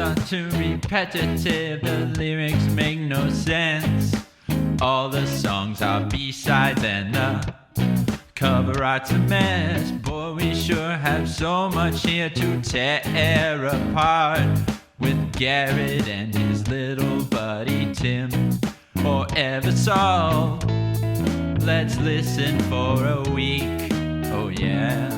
are too repetitive, the lyrics make no sense. All the songs are B-sides and the cover art's a mess. Boy, we sure have so much here to tear apart. With Garrett and his little buddy Tim, or ever so. Let's listen for a week, oh yeah.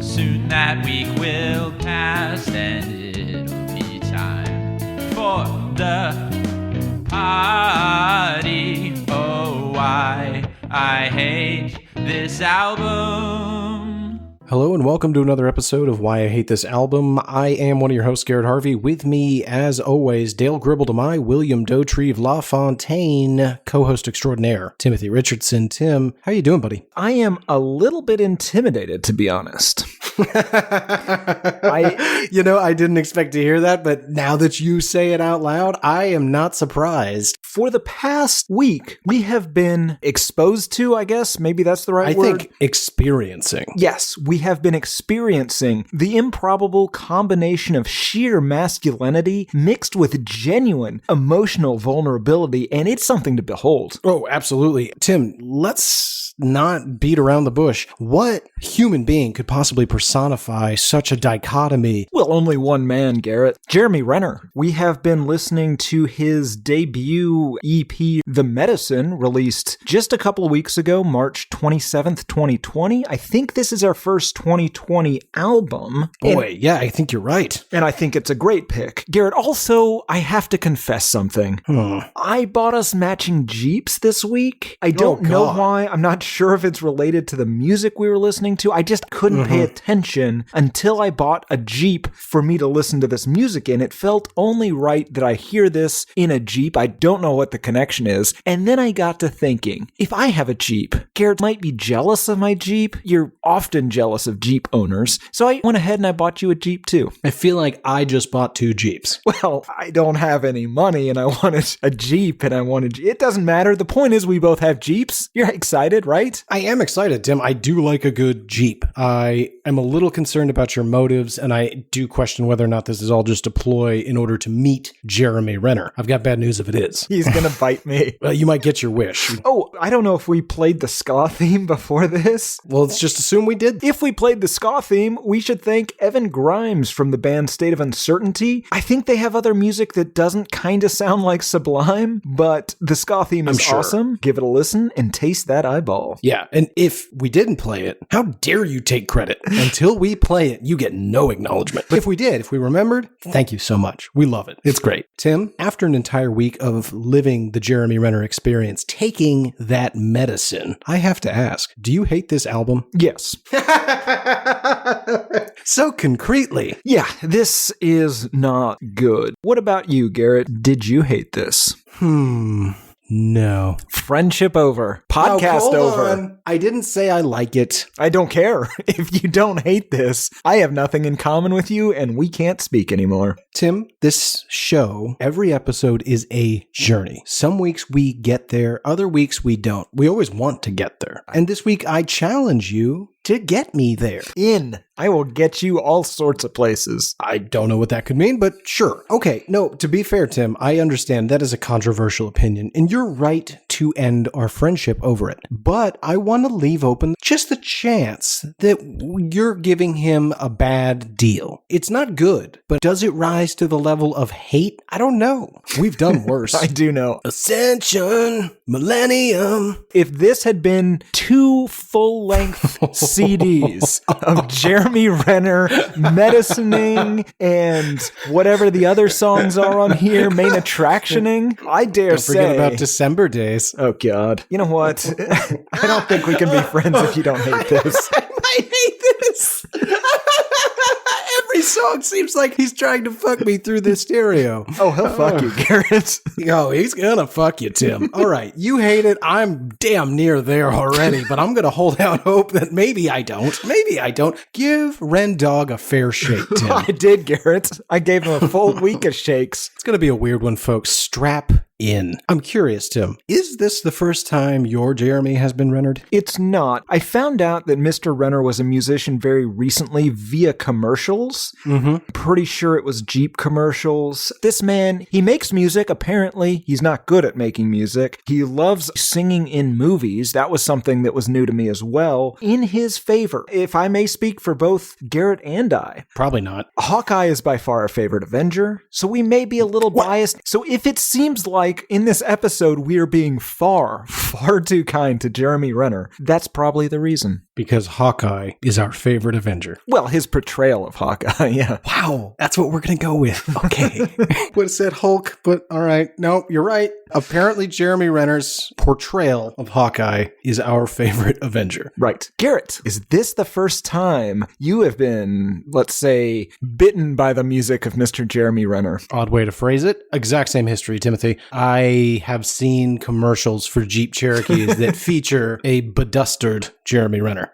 Soon that week will pass and it'll be time for the party. Oh, why I hate this album. Hello and welcome to another episode of Why I Hate This Album. I am one of your hosts, Garrett Harvey. With me, as always, Dale Gribble to my William Dauterive LaFontaine, co-host extraordinaire, Timothy Richardson. Tim, how you doing, buddy? I am a little bit intimidated, to be honest. I didn't expect to hear that, but now that you say it out loud, I am not surprised. For the past week, we have been exposed to, I guess, maybe that's the right word. I think experiencing. Yes, we have been experiencing the improbable combination of sheer masculinity mixed with genuine emotional vulnerability, and it's something to behold. Oh, absolutely. Tim, let's not beat around the bush. What human being could possibly personify such a dichotomy? Well, only one man, Garrett. Jeremy Renner. We have been listening to his debut EP, The Medicine, released just a couple of weeks ago, March 27th, 2020. I think this is our first 2020 album. Boy, yeah, I think you're right. And I think it's a great pick. Garrett, also, I have to confess something. I bought us matching Jeeps this week. I don't know why. I'm not sure if it's related to the music we were listening to. I just couldn't pay attention until I bought a Jeep for me to listen to this music in. It felt only right that I hear this in a Jeep. I don't know what the connection is. And then I got to thinking, if I have a Jeep, Garrett might be jealous of my Jeep. You're often jealous of Jeep owners. So I went ahead and I bought you a Jeep too. I feel like I just bought two Jeeps. Well, I don't have any money and I wanted a Jeep and I wanted... It doesn't matter. The point is we both have Jeeps. You're excited, right? I am excited, Tim. I do like a good Jeep. I am a little concerned about your motives, and I do question whether or not this is all just a ploy in order to meet Jeremy Renner. I've got bad news if it is. He's gonna bite me. Well, you might get your wish. Oh, I don't know if we played the ska theme before this. Well, let's just assume we did. If we played the ska theme, we should thank Evan Grimes from the band State of Uncertainty. I think they have other music that doesn't kind of sound like Sublime, but the ska theme is awesome. Give it a listen and taste that eyeball. Yeah, and if we didn't play it, how dare you take credit? Until we play it, you get no acknowledgement. But if we did, if we remembered, thank you so much. We love it. It's great. Tim, after an entire week of living the Jeremy Renner experience, taking that medicine, I have to ask, do you hate this album? Yes. So concretely. Yeah, this is not good. What about you, Garrett? Did you hate this? No. Friendship over. Podcast over. On. I didn't say I like it. I don't care. If you don't hate this, I have nothing in common with you and we can't speak anymore. Tim, this show, every episode is a journey. Some weeks we get there, other weeks we don't. We always want to get there. And this week I challenge you to get me there. I will get you all sorts of places. I don't know what that could mean, but sure. Okay, no, to be fair, Tim, I understand that is a controversial opinion, and you're right to end our friendship over it. But I want to leave open just the chance that you're giving him a bad deal. It's not good, but does it rise to the level of hate? I don't know. We've done worse. I do know. Ascension, Millennium. If this had been 2 full-length CDs of Jeremy Renner medicining and whatever the other songs are on here, main attractioning, I dare don't say... forget about December Days. Oh, God. You know what? I don't think we can be friends if you don't hate this. I hate this. Every song seems like he's trying to fuck me through the stereo. Oh, he'll fuck you, Garrett. Oh, he's gonna fuck you, Tim. All right, you hate it. I'm damn near there already, but I'm gonna hold out hope that maybe I don't. Maybe I don't. Give Ren Dog a fair shake, Tim. I did, Garrett. I gave him a full week of shakes. It's gonna be a weird one, folks. Strap in. I'm curious, Tim, is this the first time your Jeremy has been Rennered? It's not. I found out that Mr. Renner was a musician very recently via commercials. Pretty sure it was Jeep commercials. This man, he makes music. Apparently, he's not good at making music. He loves singing in movies. That was something that was new to me as well. In his favor, if I may speak for both Garrett and I. Probably not. Hawkeye is by far our favorite Avenger, so we may be a little biased. So if it seems like in this episode we are being far too kind to Jeremy Renner, that's probably the reason. Because Hawkeye is our favorite Avenger. Well, his portrayal of Hawkeye, yeah. Wow, that's what we're going to go with. Okay. Would have said Hulk, but all right. No, you're right. Apparently, Jeremy Renner's portrayal of Hawkeye is our favorite Avenger. Right. Garrett, is this the first time you have been, let's say, bitten by the music of Mr. Jeremy Renner? Odd way to phrase it. Exact same history, Timothy. I have seen commercials for Jeep Cherokees that feature a bedustered Jeremy Renner.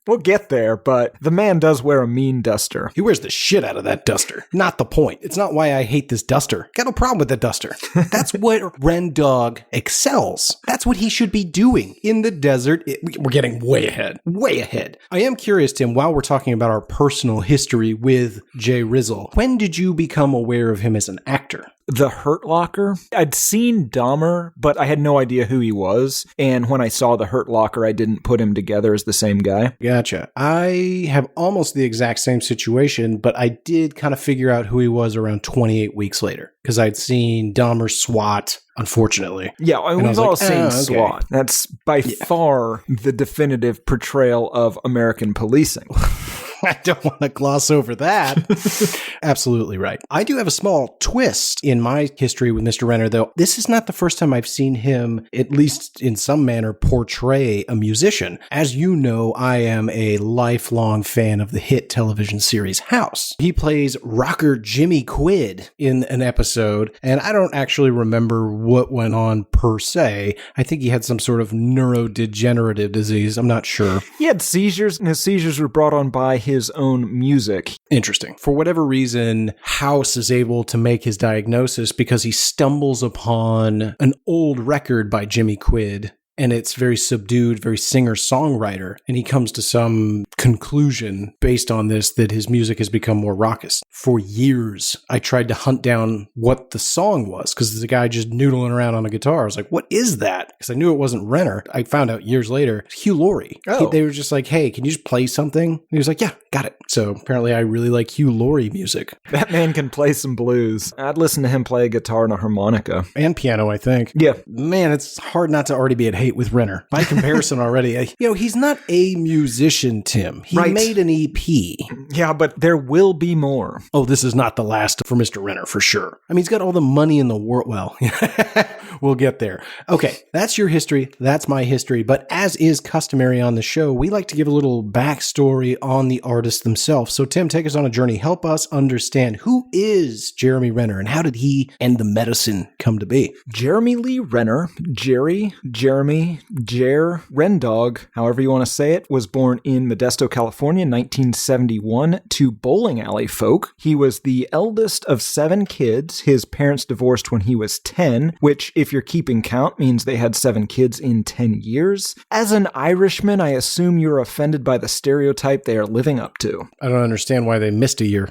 We'll get there, but the man does wear a mean duster. He wears the shit out of that duster. Not the point. It's not why I hate this duster. Got no problem with the duster. That's what Ren Dog excels. That's what he should be doing in the desert. We're getting way ahead. Way ahead. I am curious, Tim, while we're talking about our personal history with Jay Rizzle, when did you become aware of him as an actor? The Hurt Locker. I'd seen Dahmer, but I had no idea who he was. And when I saw The Hurt Locker, I didn't put him together as the same guy. Gotcha. I have almost the exact same situation, but I did kind of figure out who he was around 28 weeks later because I'd seen Dahmer's SWAT, unfortunately. Yeah, we've all seen SWAT. That's by far the definitive portrayal of American policing. I don't want to gloss over that. Absolutely right. I do have a small twist in my history with Mr. Renner, though. This is not the first time I've seen him, at least in some manner, portray a musician. As you know, I am a lifelong fan of the hit television series House. He plays rocker Jimmy Quid in an episode, and I don't actually remember what went on per se. I think he had some sort of neurodegenerative disease. I'm not sure. He had seizures, and his seizures were brought on by his own music. Interesting. For whatever reason, House is able to make his diagnosis because he stumbles upon an old record by Jimmy Quid. And it's very subdued, very singer-songwriter. And he comes to some conclusion based on this that his music has become more raucous. For years, I tried to hunt down what the song was because there's a guy just noodling around on a guitar. I was like, what is that? Because I knew it wasn't Renner. I found out years later, Hugh Laurie. Oh. They were just like, hey, can you just play something? And he was like, yeah, got it. So apparently I really like Hugh Laurie music. That man can play some blues. I'd listen to him play a guitar and a harmonica. And piano, I think. Yeah. Man, it's hard not to already be at hate with Renner. By comparison already, he's not a musician, Tim. He made an EP. Yeah, but there will be more. Oh, this is not the last for Mr. Renner, for sure. I mean, he's got all the money in the world. Well, we'll get there. Okay, that's your history. That's my history. But as is customary on the show, we like to give a little backstory on the artists themselves. So, Tim, take us on a journey. Help us understand who is Jeremy Renner and how did he and the medicine come to be? Jeremy Lee Renner, Jeremy, Jer, Rendog, however you want to say it, was born in Modesto, California in 1971 to bowling alley folk. He was the eldest of 7 kids. His parents divorced when he was 10, which, if you're keeping count, means they had 7 kids in 10 years. As an Irishman, I assume you're offended by the stereotype they are living up to. I don't understand why they missed a year.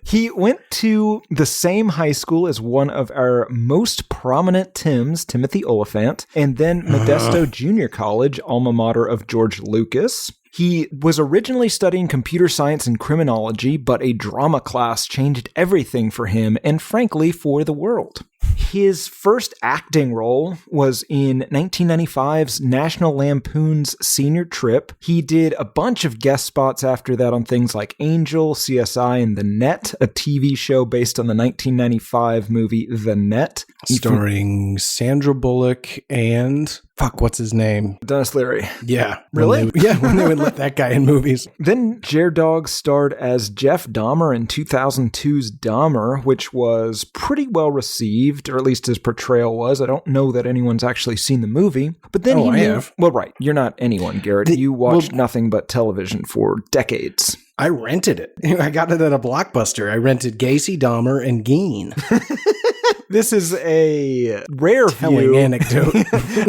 He went to the same high school as one of our most prominent Tims, Timothy Oliphant, and then Modesto Junior College, alma mater of George Lucas. He was originally studying computer science and criminology, but a drama class changed everything for him and, frankly, for the world. His first acting role was in 1995's National Lampoon's Senior Trip. He did a bunch of guest spots after that on things like Angel, CSI, and The Net, a TV show based on the 1995 movie The Net. Starring Sandra Bullock and... what's his name? Dennis Leary. Yeah. Really? When they would let that guy in movies. Then Dog starred as Jeff Dahmer in 2002's Dahmer, which was pretty well received, or at least his portrayal was. I don't know that anyone's actually seen the movie. But then I have. Well, right. You're not anyone, Garrett. You watched nothing but television for decades. I rented it. I got it at a Blockbuster. I rented Gacy, Dahmer, and Geen. This is a rare Telling anecdote.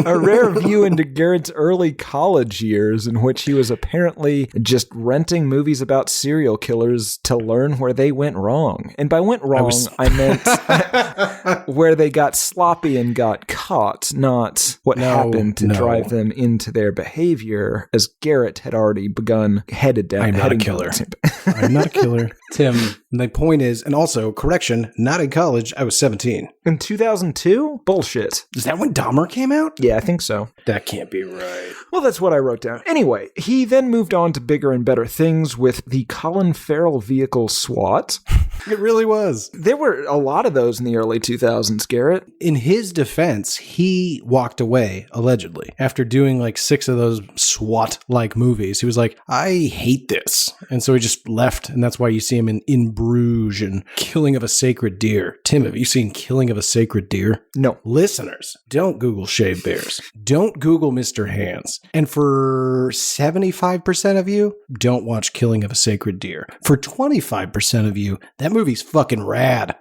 A rare view into Garrett's early college years in which he was apparently just renting movies about serial killers to learn where they went wrong. And by went wrong, I meant where they got sloppy and got caught, not what happened to drive them into their behavior, as Garrett had already begun headed down. I'm not a killer. I'm not a killer. Tim, the point is, and also, correction, not in college, I was 17. In 2002? Bullshit. Is that when Dahmer came out? Yeah, I think so. That can't be right. Well, that's what I wrote down. Anyway, he then moved on to bigger and better things with the Colin Farrell vehicle SWAT. It really was. There were a lot of those in the early 2000s, Garrett. In his defense, he walked away, allegedly, after doing like 6 of those SWAT-like movies. He was like, I hate this. And so he just left, and that's why you see him in Bruges and Killing of a Sacred Deer. Tim, have you seen Killing of a Sacred Deer? No. Listeners, don't Google shaved bears. Don't Google Mr. Hands. And for 75% of you, don't watch Killing of a Sacred Deer. For 25% of you, that movie's fucking rad.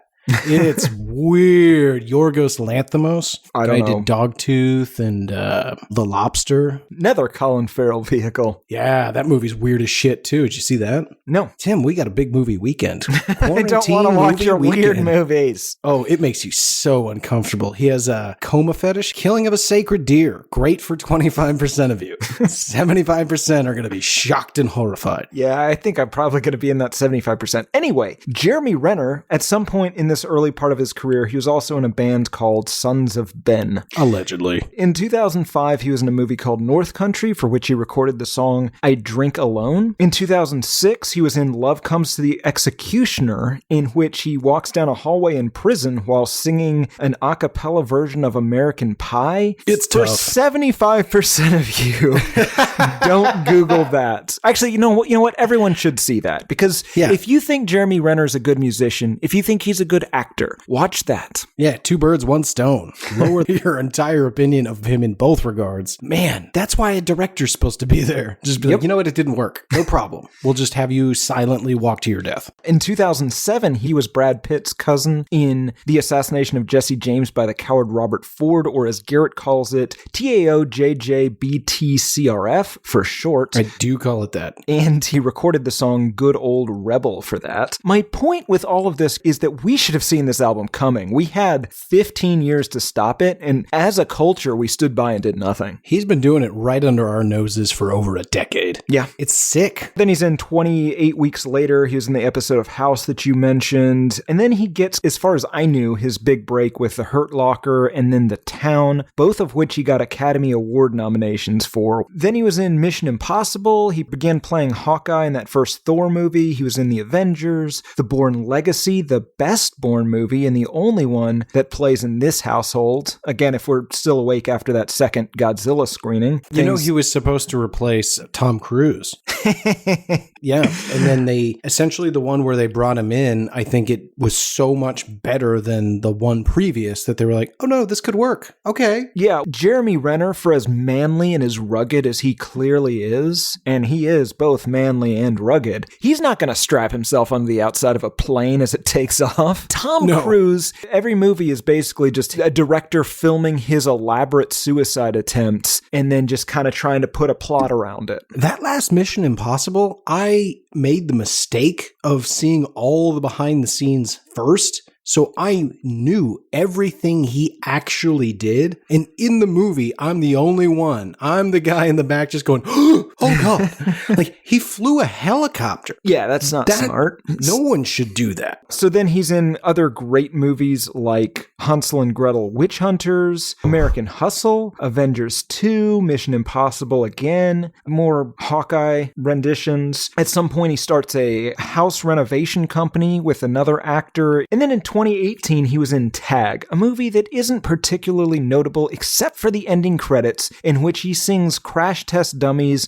It's weird. Yorgos Lanthimos. I don't know. Did Dogtooth and The Lobster. Another Colin Farrell vehicle. Yeah, that movie's weird as shit too. Did you see that? No. Tim, we got a big movie weekend. I don't want to watch your weird movies. Oh, it makes you so uncomfortable. He has a coma fetish. Killing of a Sacred Deer. Great for 25% of you. 75% are going to be shocked and horrified. Yeah, I think I'm probably going to be in that 75%. Anyway, Jeremy Renner, at some point in this early part of his career, he was also in a band called Sons of Ben. Allegedly. In 2005, he was in a movie called North Country, for which he recorded the song I Drink Alone. In 2006, he was in Love Comes to the Executioner, in which he walks down a hallway in prison while singing an a cappella version of American Pie. It's for tough. 75% of you. Don't Google that. Actually, you know what? Everyone should see that, because if you think Jeremy Renner's a good musician, if you think he's a good actor, watch that. Yeah, 2 birds, 1 stone. Lower your entire opinion of him in both regards. Man, that's why a director's supposed to be there. Just be like, you know what? It didn't work. No problem. We'll just have you silently walk to your death. In 2007, he was Brad Pitt's cousin in The Assassination of Jesse James by the coward Robert Ford, or as Garrett calls it, TAOJJBTCRF for short. I do call it that. And he recorded the song Good Old Rebel for that. My point with all of this is that we should have seen this album coming. We had 15 years to stop it, and as a culture, we stood by and did nothing. He's been doing it right under our noses for over a decade. Yeah. It's sick. Then he's in 28 Weeks Later. He was in the episode of House that you mentioned. And then he gets, as far as I knew, his big break with The Hurt Locker and then The Town, both of which he got Academy Award nominations for. Then he was in Mission Impossible. He began playing Hawkeye in that first Thor movie. He was in The Avengers, The Bourne Legacy, the best Bourne movie, and the only one that plays in this household. Again, if we're still awake after that second Godzilla screening. You know, he was supposed to replace Tom Cruise. Yeah. And then they, essentially the one where they brought him in, I think it was so much better than the one previous that they were like, oh no, this could work. Okay. Yeah. Jeremy Renner, for as manly and as rugged as he clearly is, and he is both manly and rugged, he's not going to strap himself on the outside of a plane as it takes off. Tom Cruise, every movie is basically just a director filming his elaborate suicide attempts and then just kind of trying to put a plot around it. That last Mission Impossible, I made the mistake of seeing all the behind the scenes first. So I knew everything he actually did. And in the movie, I'm the only one. I'm the guy in the back just going, oh God. Like, he flew a helicopter. Yeah, that's not smart. No one should do that. So then he's in other great movies like Hansel and Gretel Witch Hunters, American Hustle, Avengers 2, Mission Impossible again, more Hawkeye renditions. At some point, he starts a house renovation company with another actor. And then in 2018, he was in Tag, a movie that isn't particularly notable except for the ending credits, in which he sings Crash Test Dummies'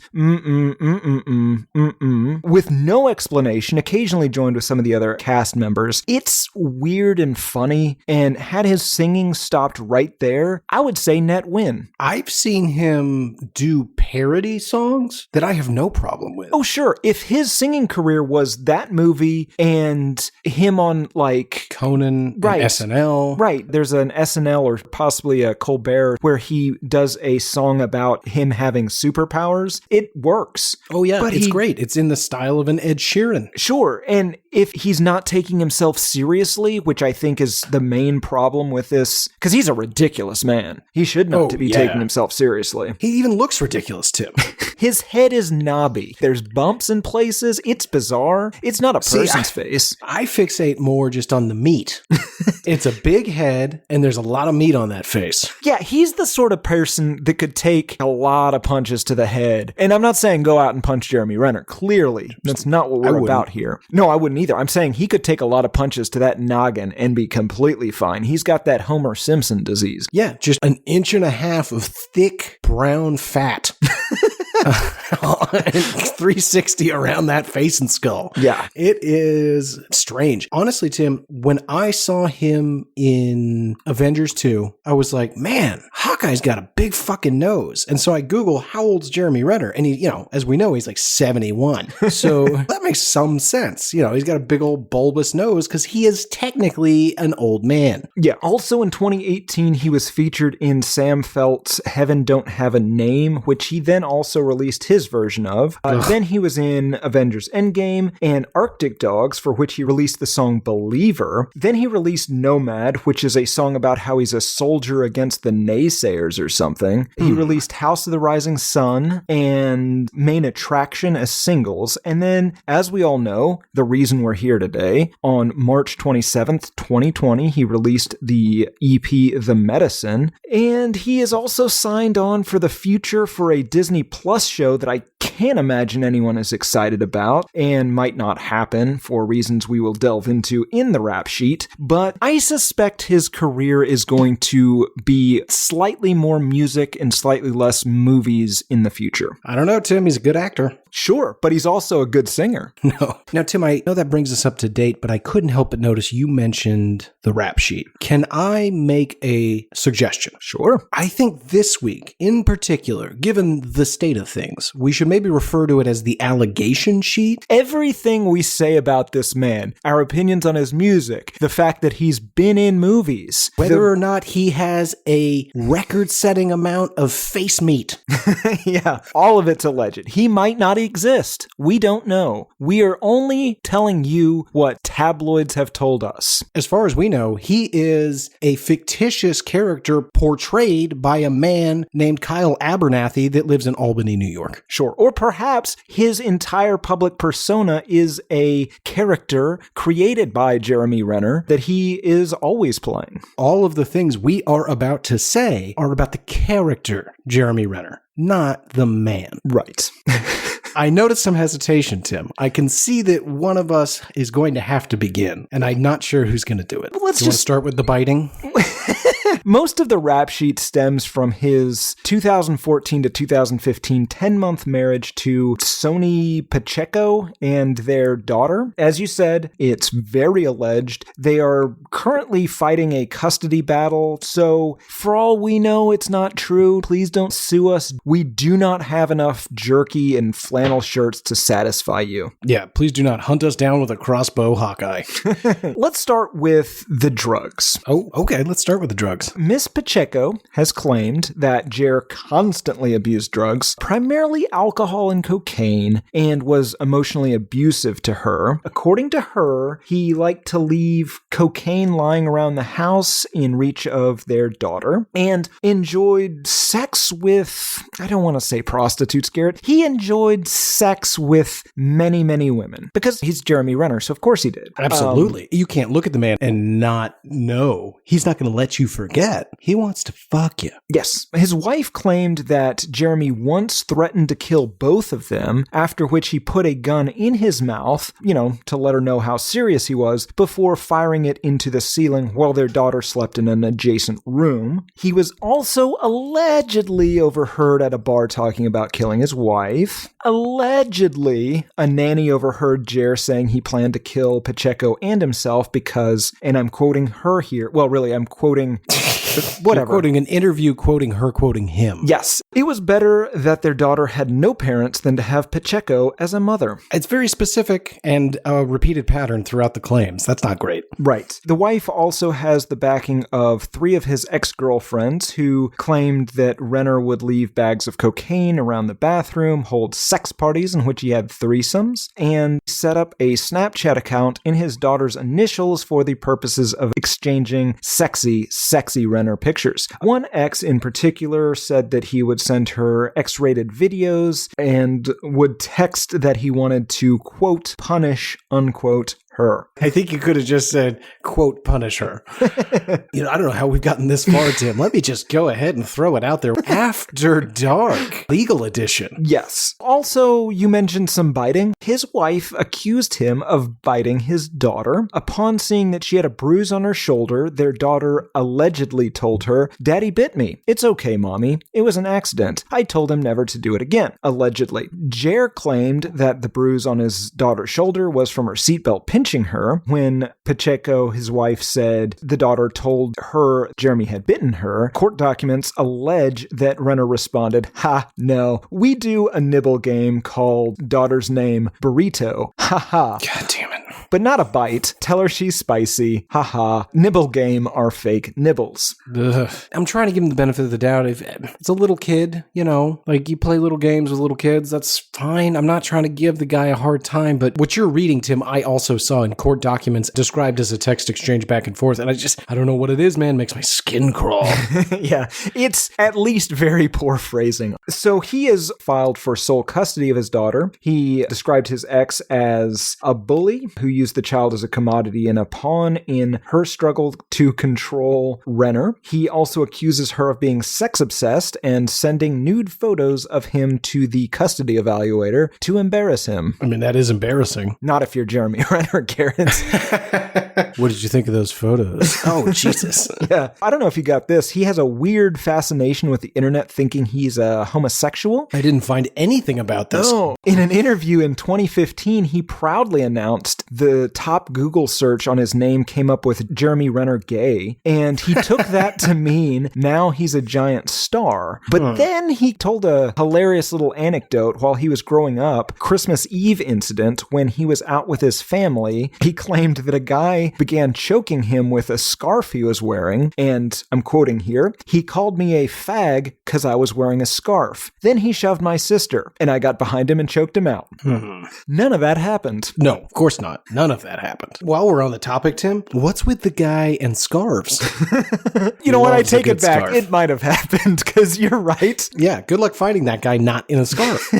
with no explanation, occasionally joined with some of the other cast members. It's weird and funny, and had his singing stopped right there, I would say net win. I've seen him do parody songs that I have no problem with. Oh, sure. If his singing career was that movie and him on like Conan, right, and SNL. Right. There's an SNL or possibly a Colbert where he does a song about him having superpowers. It works. Oh, yeah. But it's great. It's in the style of an Ed Sheeran. Sure. And if he's not taking himself seriously, which I think is the main problem with this, because he's a ridiculous man. He should not be taking himself seriously. He even looks ridiculous, Tim. His head is knobby. There's bumps in places. It's bizarre. It's not a person's face. I fixate more just on the meat. It's a big head, and there's a lot of meat on that face. Yeah, he's the sort of person that could take a lot of punches to the head. And I'm not saying go out and punch Jeremy Renner. Clearly, that's not what we're about here. No, I wouldn't either. I'm saying he could take a lot of punches to that noggin and be completely fine. He's got that Homer Simpson disease. Yeah, just an inch and a half of thick brown fat. 360 around that face and skull. Yeah. It is strange. Honestly, Tim, when I saw him in Avengers 2, I was like, man, Hawkeye's got a big fucking nose. And so I Google, how old's Jeremy Renner? And he, as we know, he's like 71. So that makes some sense. He's got a big old bulbous nose because he is technically an old man. Yeah. Also in 2018, he was featured in Sam Felt's Heaven Don't Have a Name, which he then also released his version of. Then he was in Avengers Endgame and Arctic Dogs, for which he released the song Believer. Then he released Nomad, which is a song about how he's a soldier against the naysayers or something. He released House of the Rising Sun and Main Attraction as singles. And then, as we all know, the reason we're here today, on March 27th, 2020, he released the EP The Medicine. And he is also signed on for the future for a Disney Plus show that I can't imagine anyone is excited about and might not happen for reasons we will delve into in the rap sheet. But I suspect his career is going to be slightly more music and slightly less movies in the future. I don't know, Tim. He's a good actor. Sure, but he's also a good singer. No. Now, Tim, I know that brings us up to date, but I couldn't help but notice you mentioned the rap sheet. Can I make a suggestion? Sure. I think this week, in particular, given the state of things, we should maybe refer to it as the allegation sheet. Everything we say about this man, our opinions on his music, the fact that he's been in movies, whether or not he has a record-setting amount of face meat. Yeah, all of it's alleged. He might not exist. We don't know. We are only telling you what tabloids have told us. As far as we know, he is a fictitious character portrayed by a man named Kyle Abernathy that lives in Albany, New York. Sure. Or perhaps his entire public persona is a character created by Jeremy Renner that he is always playing. All of the things we are about to say are about the character Jeremy Renner, not the man. Right. I noticed some hesitation, Tim. I can see that one of us is going to have to begin, and I'm not sure who's going to do it. Let's want to start with the biting? Most of the rap sheet stems from his 2014 to 2015 10-month marriage to Sony Pacheco and their daughter. As you said, it's very alleged. They are currently fighting a custody battle, so for all we know, it's not true. Please don't sue us. We do not have enough jerky and flannel shirts to satisfy you. Yeah, please do not hunt us down with a crossbow, Hawkeye. Let's start with the drugs. Oh, okay. Let's start with the drugs. Miss Pacheco has claimed that Jer constantly abused drugs, primarily alcohol and cocaine, and was emotionally abusive to her. According to her, he liked to leave cocaine lying around the house in reach of their daughter, and enjoyed sex with, I don't want to say prostitutes, Garrett. He enjoyed sex with many, many women, because he's Jeremy Renner, so of course he did. Absolutely. You can't look at the man and not know. He's not going to let you forget forget, he wants to fuck you. Yes. His wife claimed that Jeremy once threatened to kill both of them, after which he put a gun in his mouth, to let her know how serious he was, before firing it into the ceiling while their daughter slept in an adjacent room. He was also allegedly overheard at a bar talking about killing his wife. Allegedly, a nanny overheard Jer saying he planned to kill Pacheco and himself because, and I'm quoting her here, well, really, I'm quoting... whatever. You're quoting an interview, quoting her, quoting him. Yes. It was better that their daughter had no parents than to have Pacheco as a mother. It's very specific and a repeated pattern throughout the claims. That's not great. Right. The wife also has the backing of 3 of his ex-girlfriends who claimed that Renner would leave bags of cocaine around the bathroom, hold sex parties in which he had threesomes, and set up a Snapchat account in his daughter's initials for the purposes of exchanging sexy Renner pictures. One ex in particular said that he would send her X-rated videos and would text that he wanted to, quote, punish, unquote, her. I think you could have just said, quote, punish her. I don't know how we've gotten this far, Tim. Let me just go ahead and throw it out there. After Dark, legal edition. Yes. Also, you mentioned some biting. His wife accused him of biting his daughter. Upon seeing that she had a bruise on her shoulder, their daughter allegedly told her, "Daddy bit me. It's okay, Mommy. It was an accident. I told him never to do it again." Allegedly. Jer claimed that the bruise on his daughter's shoulder was from her seatbelt pinching her when Pacheco, his wife, said the daughter told her Jeremy had bitten her. Court documents allege that Renner responded, "Ha, no. We do a nibble game called daughter's name Burrito. Ha ha. God damn it. But not a bite. Tell her she's spicy. Ha ha. Nibble game are fake nibbles." Ugh. I'm trying to give him the benefit of the doubt. If it's a little kid, like you play little games with little kids, that's fine. I'm not trying to give the guy a hard time, but what you're reading, Tim, I also saw in court documents described as a text exchange back and forth, and I don't know what it is, man. It makes my skin crawl. Yeah, it's at least very poor phrasing. So he is filed for sole custody of his daughter. He described his ex as a bully who used the child as a commodity and a pawn in her struggle to control Renner. He also accuses her of being sex obsessed and sending nude photos of him to the custody evaluator to embarrass him. I mean, that is embarrassing. Not if you're Jeremy Renner, Garrett. What did you think of those photos? Oh, Jesus. Yeah. I don't know if you got this. He has a weird fascination with the internet, thinking he's a homosexual. I didn't find anything about this. No. In an interview in 2015, he proudly announced the top Google search on his name came up with Jeremy Renner gay, and he took that to mean now he's a giant star. But then he told a hilarious little anecdote while he was growing up, Christmas Eve incident, when he was out with his family. He claimed that a guy began choking him with a scarf he was wearing, and I'm quoting here, "He called me a fag because I was wearing a scarf. Then he shoved my sister, and I got behind him and choked him out." None of that happened. No, of course not. None of that happened. While we're on the topic, Tim, what's with the guy and scarves? You know what? I take it back. Scarf. It might have happened because you're right. Yeah, good luck finding that guy not in a scarf.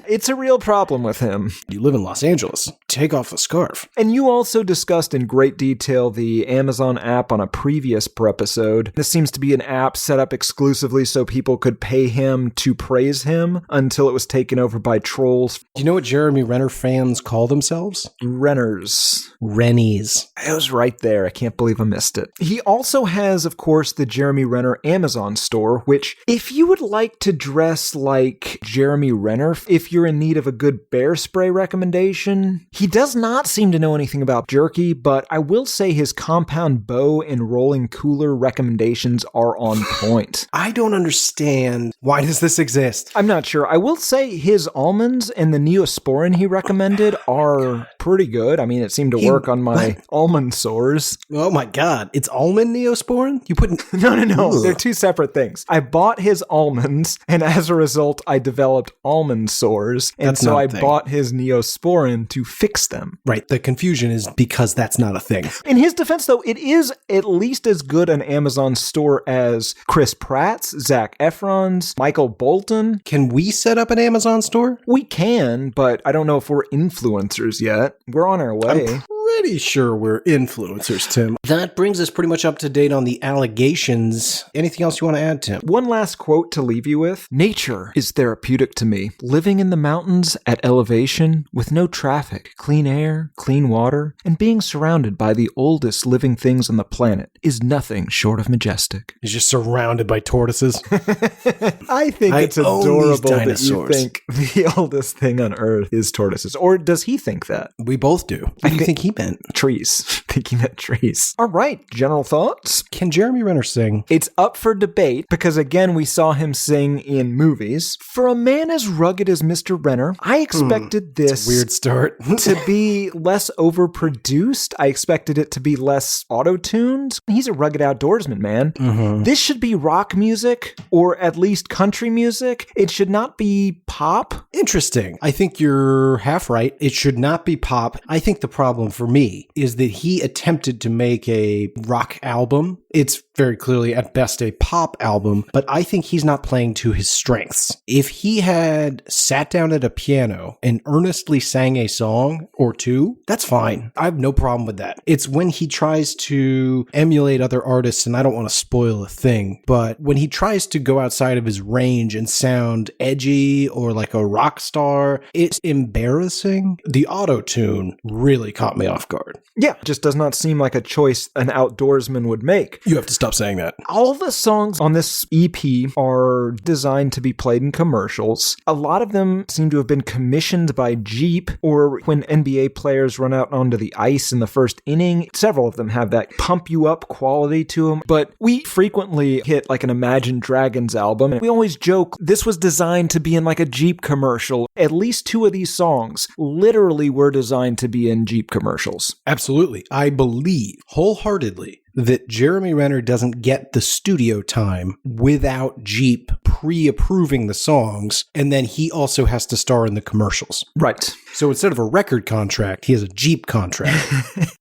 It's a real problem with him. You live in Los Angeles. Take off the scarf. And you also discussed in great detail the Amazon app on a previous episode. This seems to be an app set up exclusively so people could pay him to praise him until it was taken over by trolls. Do you know what Jeremy Renner fans call themselves? Renners. Rennies. I was right there. I can't believe I missed it. He also has, of course, the Jeremy Renner Amazon store, which, if you would like to dress like Jeremy Renner, if you're in need of a good bear spray recommendation, he does not seem to know anything about jerky, but I will say his compound bow and rolling cooler recommendations are on point. I don't understand. Why does this exist? I'm not sure. I will say his almonds and the Neosporin he recommended are pretty good. I mean, it seemed to work on my almond sores. Oh my God. It's almond Neosporin? You put No. Ugh. They're two separate things. I bought his almonds, and as a result, I developed almond sores. And so I bought his Neosporin to fix them. Right. The confusion is because that's not a thing. In his defense, though, it is at least as good an Amazon store as Chris Pratt's, Zac Efron's, Michael Bolton. Can we set up an Amazon store? We can, but I don't know if we're influencers yet. We're on our way. I'm pretty sure we're influencers, Tim. That brings us pretty much up to date on the allegations. Anything else you want to add, Tim? One last quote to leave you with. Nature is therapeutic to me. Living in the mountains at elevation with no traffic, clean air, clean water, and being surrounded by the oldest living things on the planet is nothing short of majestic. He's just surrounded by tortoises. I think it's adorable that you think the oldest thing on Earth is tortoises. Or does he think that? We both do. What do you think he meant? Trees. I think he meant trees. All right, general thoughts? Can Jeremy Renner sing? It's up for debate because, again, we saw him sing in movies. For a man as rugged as Mr. Renner, I expected this weird start to be less overproduced. I expected it to be less auto-tuned. He's a rugged outdoorsman, man. Mm-hmm. This should be rock music, or at least country music. It should not be pop. Interesting. I think you're half right. It should not be pop. I think the problem for me is that he attempted to make a rock album. It's very clearly at best a pop album, but I think he's not playing to his strengths. If he had sat down at a piano and earnestly sang a song or two, that's fine. I have no problem with that. It's when he tries to emulate other artists, and I don't want to spoil a thing, but when he tries to go outside of his range and sound edgy or like a rock star, it's embarrassing. The auto-tune really caught me off guard. Yeah, it just does not seem like a choice an outdoorsman would make. You have to stop saying that. All the songs on this EP are designed to be played in commercials. A lot of them seem to have been commissioned by Jeep, or when NBA players run out onto the ice in the first inning. Several of them have that pump you up quality to them. But we frequently hit like an Imagine Dragons album, and we always joke this was designed to be in like a Jeep commercial. At least two of these songs literally were designed to be in Jeep commercials. Absolutely. I believe wholeheartedly that Jeremy Renner doesn't get the studio time without Jeep pre-approving the songs, and then he also has to star in the commercials. Right. So instead of a record contract, he has a Jeep contract.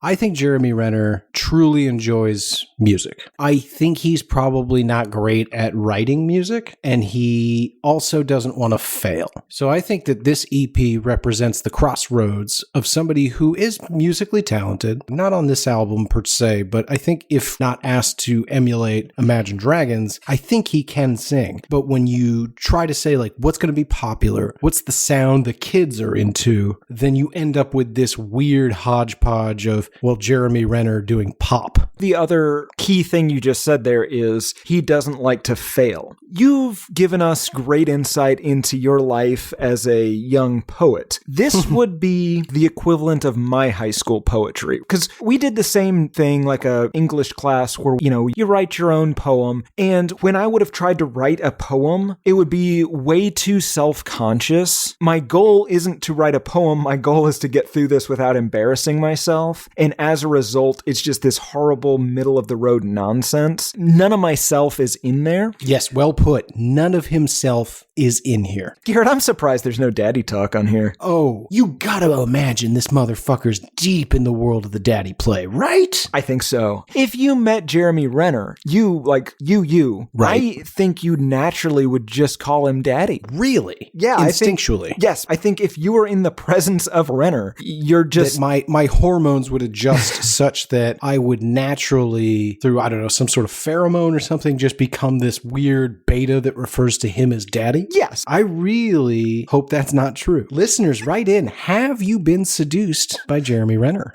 I think Jeremy Renner truly enjoys music. I think he's probably not great at writing music, and he also doesn't want to fail. So I think that this EP represents the crossroads of somebody who is musically talented, not on this album per se, but I think if not asked to emulate Imagine Dragons, I think he can sing. But when you try to say, like, what's going to be popular, what's the sound the kids are into, then you end up with this weird hodgepodge of, well, Jeremy Renner doing pop. The other key thing you just said there is he doesn't like to fail. You've given us great insight into your life as a young poet. This would be the equivalent of my high school poetry, because we did the same thing like a English class where, you know, you write your own poem. And when I would have tried to write a poem, it would be way too self-conscious. My goal isn't to write a poem. My goal is to get through this without embarrassing myself. And as a result, it's just this horrible middle of the road nonsense. None of myself is in there. Yes, well put. None of himself is in here. Garrett, I'm surprised there's no daddy talk on here. Oh, you gotta imagine this motherfucker's deep in the world of the daddy play, right? I think so. If you met Jeremy Renner, right. I think you naturally would just call him daddy. Really? Yeah. Instinctually. I think if you were in the presence of Renner, you're just... That my hormones would adjust such that I would naturally, through, I don't know, some sort of pheromone or something, just become this weird beta that refers to him as daddy? Yes. I really hope that's not true. Listeners, write in. Have you been seduced by Jeremy Renner?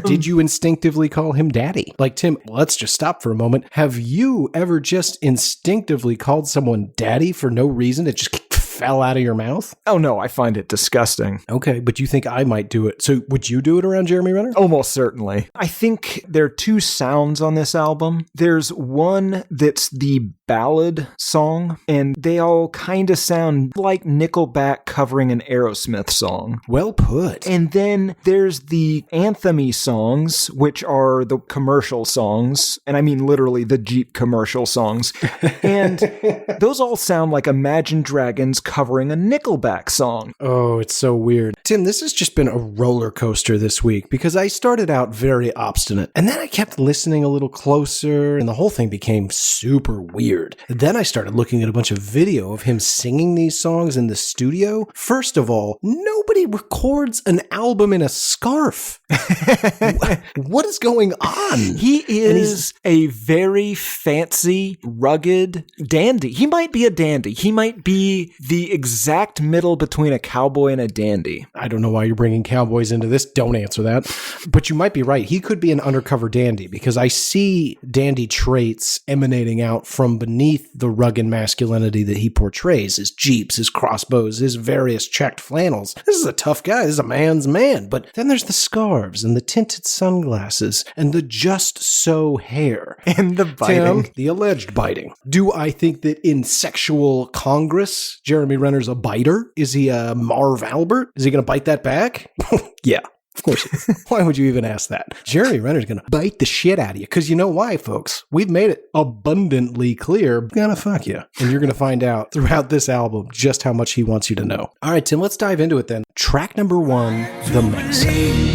Did you instinctively call him daddy? Like, Tim, let's just stop for a moment. Have you ever just instinctively called someone daddy for no reason? It just fell out of your mouth? Oh no, I find it disgusting. Okay, but you think I might do it. So would you do it around Jeremy Renner? Almost certainly. I think there are two sounds on this album. There's one that's the ballad song, and they all kind of sound like Nickelback covering an Aerosmith song. Well put. And then there's the anthem-y songs, which are the commercial songs, and I mean literally the Jeep commercial songs. And those all sound like Imagine Dragons covering a Nickelback song. Oh, it's so weird. Tim, this has just been a roller coaster this week because I started out very obstinate and then I kept listening a little closer and the whole thing became super weird. Then I started looking at a bunch of video of him singing these songs in the studio. First of all, nobody records an album in a scarf. What is going on? He is a very fancy, rugged dandy. He might be a dandy. He might be the exact middle between a cowboy and a dandy. I don't know why you're bringing cowboys into this. Don't answer that. But you might be right. He could be an undercover dandy because I see dandy traits emanating out from beneath the rugged masculinity that he portrays. His jeeps, his crossbows, his various checked flannels. This is a tough guy. This is a man's man. But then there's the scarves and the tinted sunglasses and the just so hair. And the biting. Tim, the alleged biting. Do I think that in sexual congress, Jeremy Renner's a biter? Is he a Marv Albert? Is he going to bite that back? Yeah. Of course he is. Why would you even ask that? Jeremy Renner's going to bite the shit out of you. Because you know why, folks? We've made it abundantly clear. Gonna fuck you. And you're going to find out throughout this album just how much he wants you to know. All right, Tim, let's dive into it then. Track number 1, The Medicine.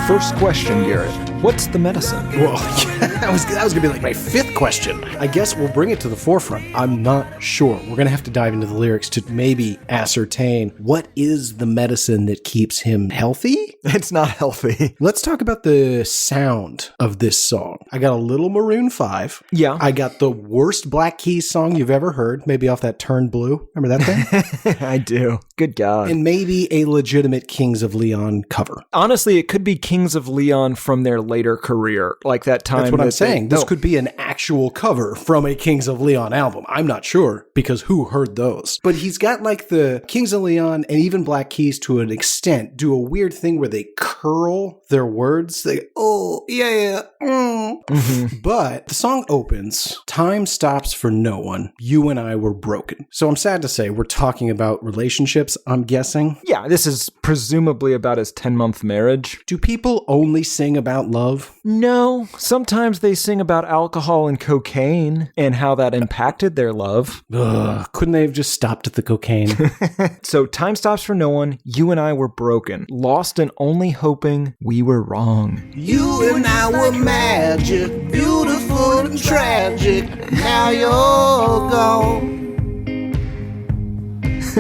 First question, Garrett. What's the medicine? Well, yeah, that was going to be like my 5th question. I guess we'll bring it to the forefront. I'm not sure. We're going to have to dive into the lyrics to maybe ascertain what is the medicine that keeps him healthy? It's not healthy. Let's talk about the sound of this song. I got a little Maroon 5. Yeah. I got the worst Black Keys song you've ever heard, maybe off that Turn Blue. Remember that thing? I do. Good God. And maybe a legitimate Kings of Leon cover. Honestly, it could be Kings of Leon from their later career, like that time. That's what I'm saying. This could be an actual cover from a Kings of Leon album. I'm not sure, because who heard those? But he's got like the Kings of Leon and even Black Keys to an extent do a weird thing where they curl their words. They oh, yeah. But the song opens, time stops for no one. You and I were broken. So I'm sad to say we're talking about relationships, I'm guessing. Yeah, this is presumably about his 10-month marriage. Do people only sing about love? No, sometimes they sing about alcohol and cocaine and how that impacted their love. Couldn't they have just stopped at the cocaine? So time stops for no one. You and I were broken, lost and only hoping we were wrong. You and I were magic, beautiful and tragic. Now you're gone.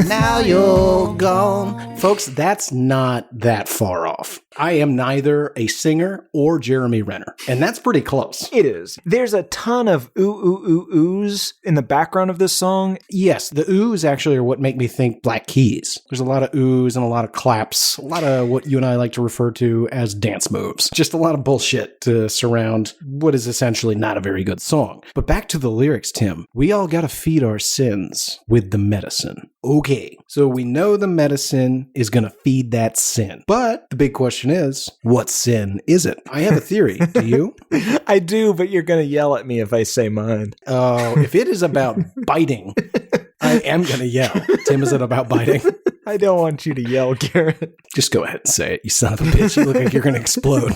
Now you're gone. Folks, that's not that far off. I am neither a singer or Jeremy Renner, and that's pretty close. It is. There's a ton of ooh, ooh, ooh, oohs in the background of this song. Yes, the oohs actually are what make me think Black Keys. There's a lot of oohs and a lot of claps, a lot of what you and I like to refer to as dance moves. Just a lot of bullshit to surround what is essentially not a very good song. But back to the lyrics, Tim. We all gotta feed our sins with the medicine. Okay, so we know the medicine is gonna feed that sin. But the big question is, what sin is it? I have a theory. Do you? I do, but you're going to yell at me if I say mine. Oh, if it is about biting, I am going to yell. Tim, is it about biting? I don't want you to yell, Garrett. Just go ahead and say it, you son of a bitch. You look like you're going to explode.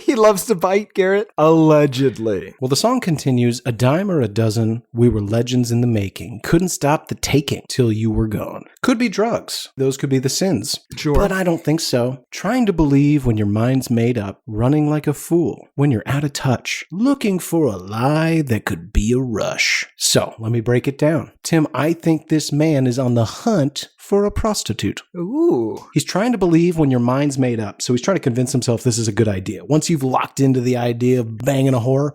He loves to bite, Garrett. Allegedly. Well, the song continues, a dime or a dozen, we were legends in the making. Couldn't stop the taking till you were gone. Could be drugs. Those could be the sins. Sure. But I don't think so. Trying to believe when your mind's made up, running like a fool, when you're out of touch, looking for a lie that could be a rush. So, let me break it down. Tim, I think this man is on the hunt for a prostitute. Ooh. He's trying to believe when your mind's made up, so he's trying to convince himself this is a good idea. Once you've locked into the idea of banging a whore,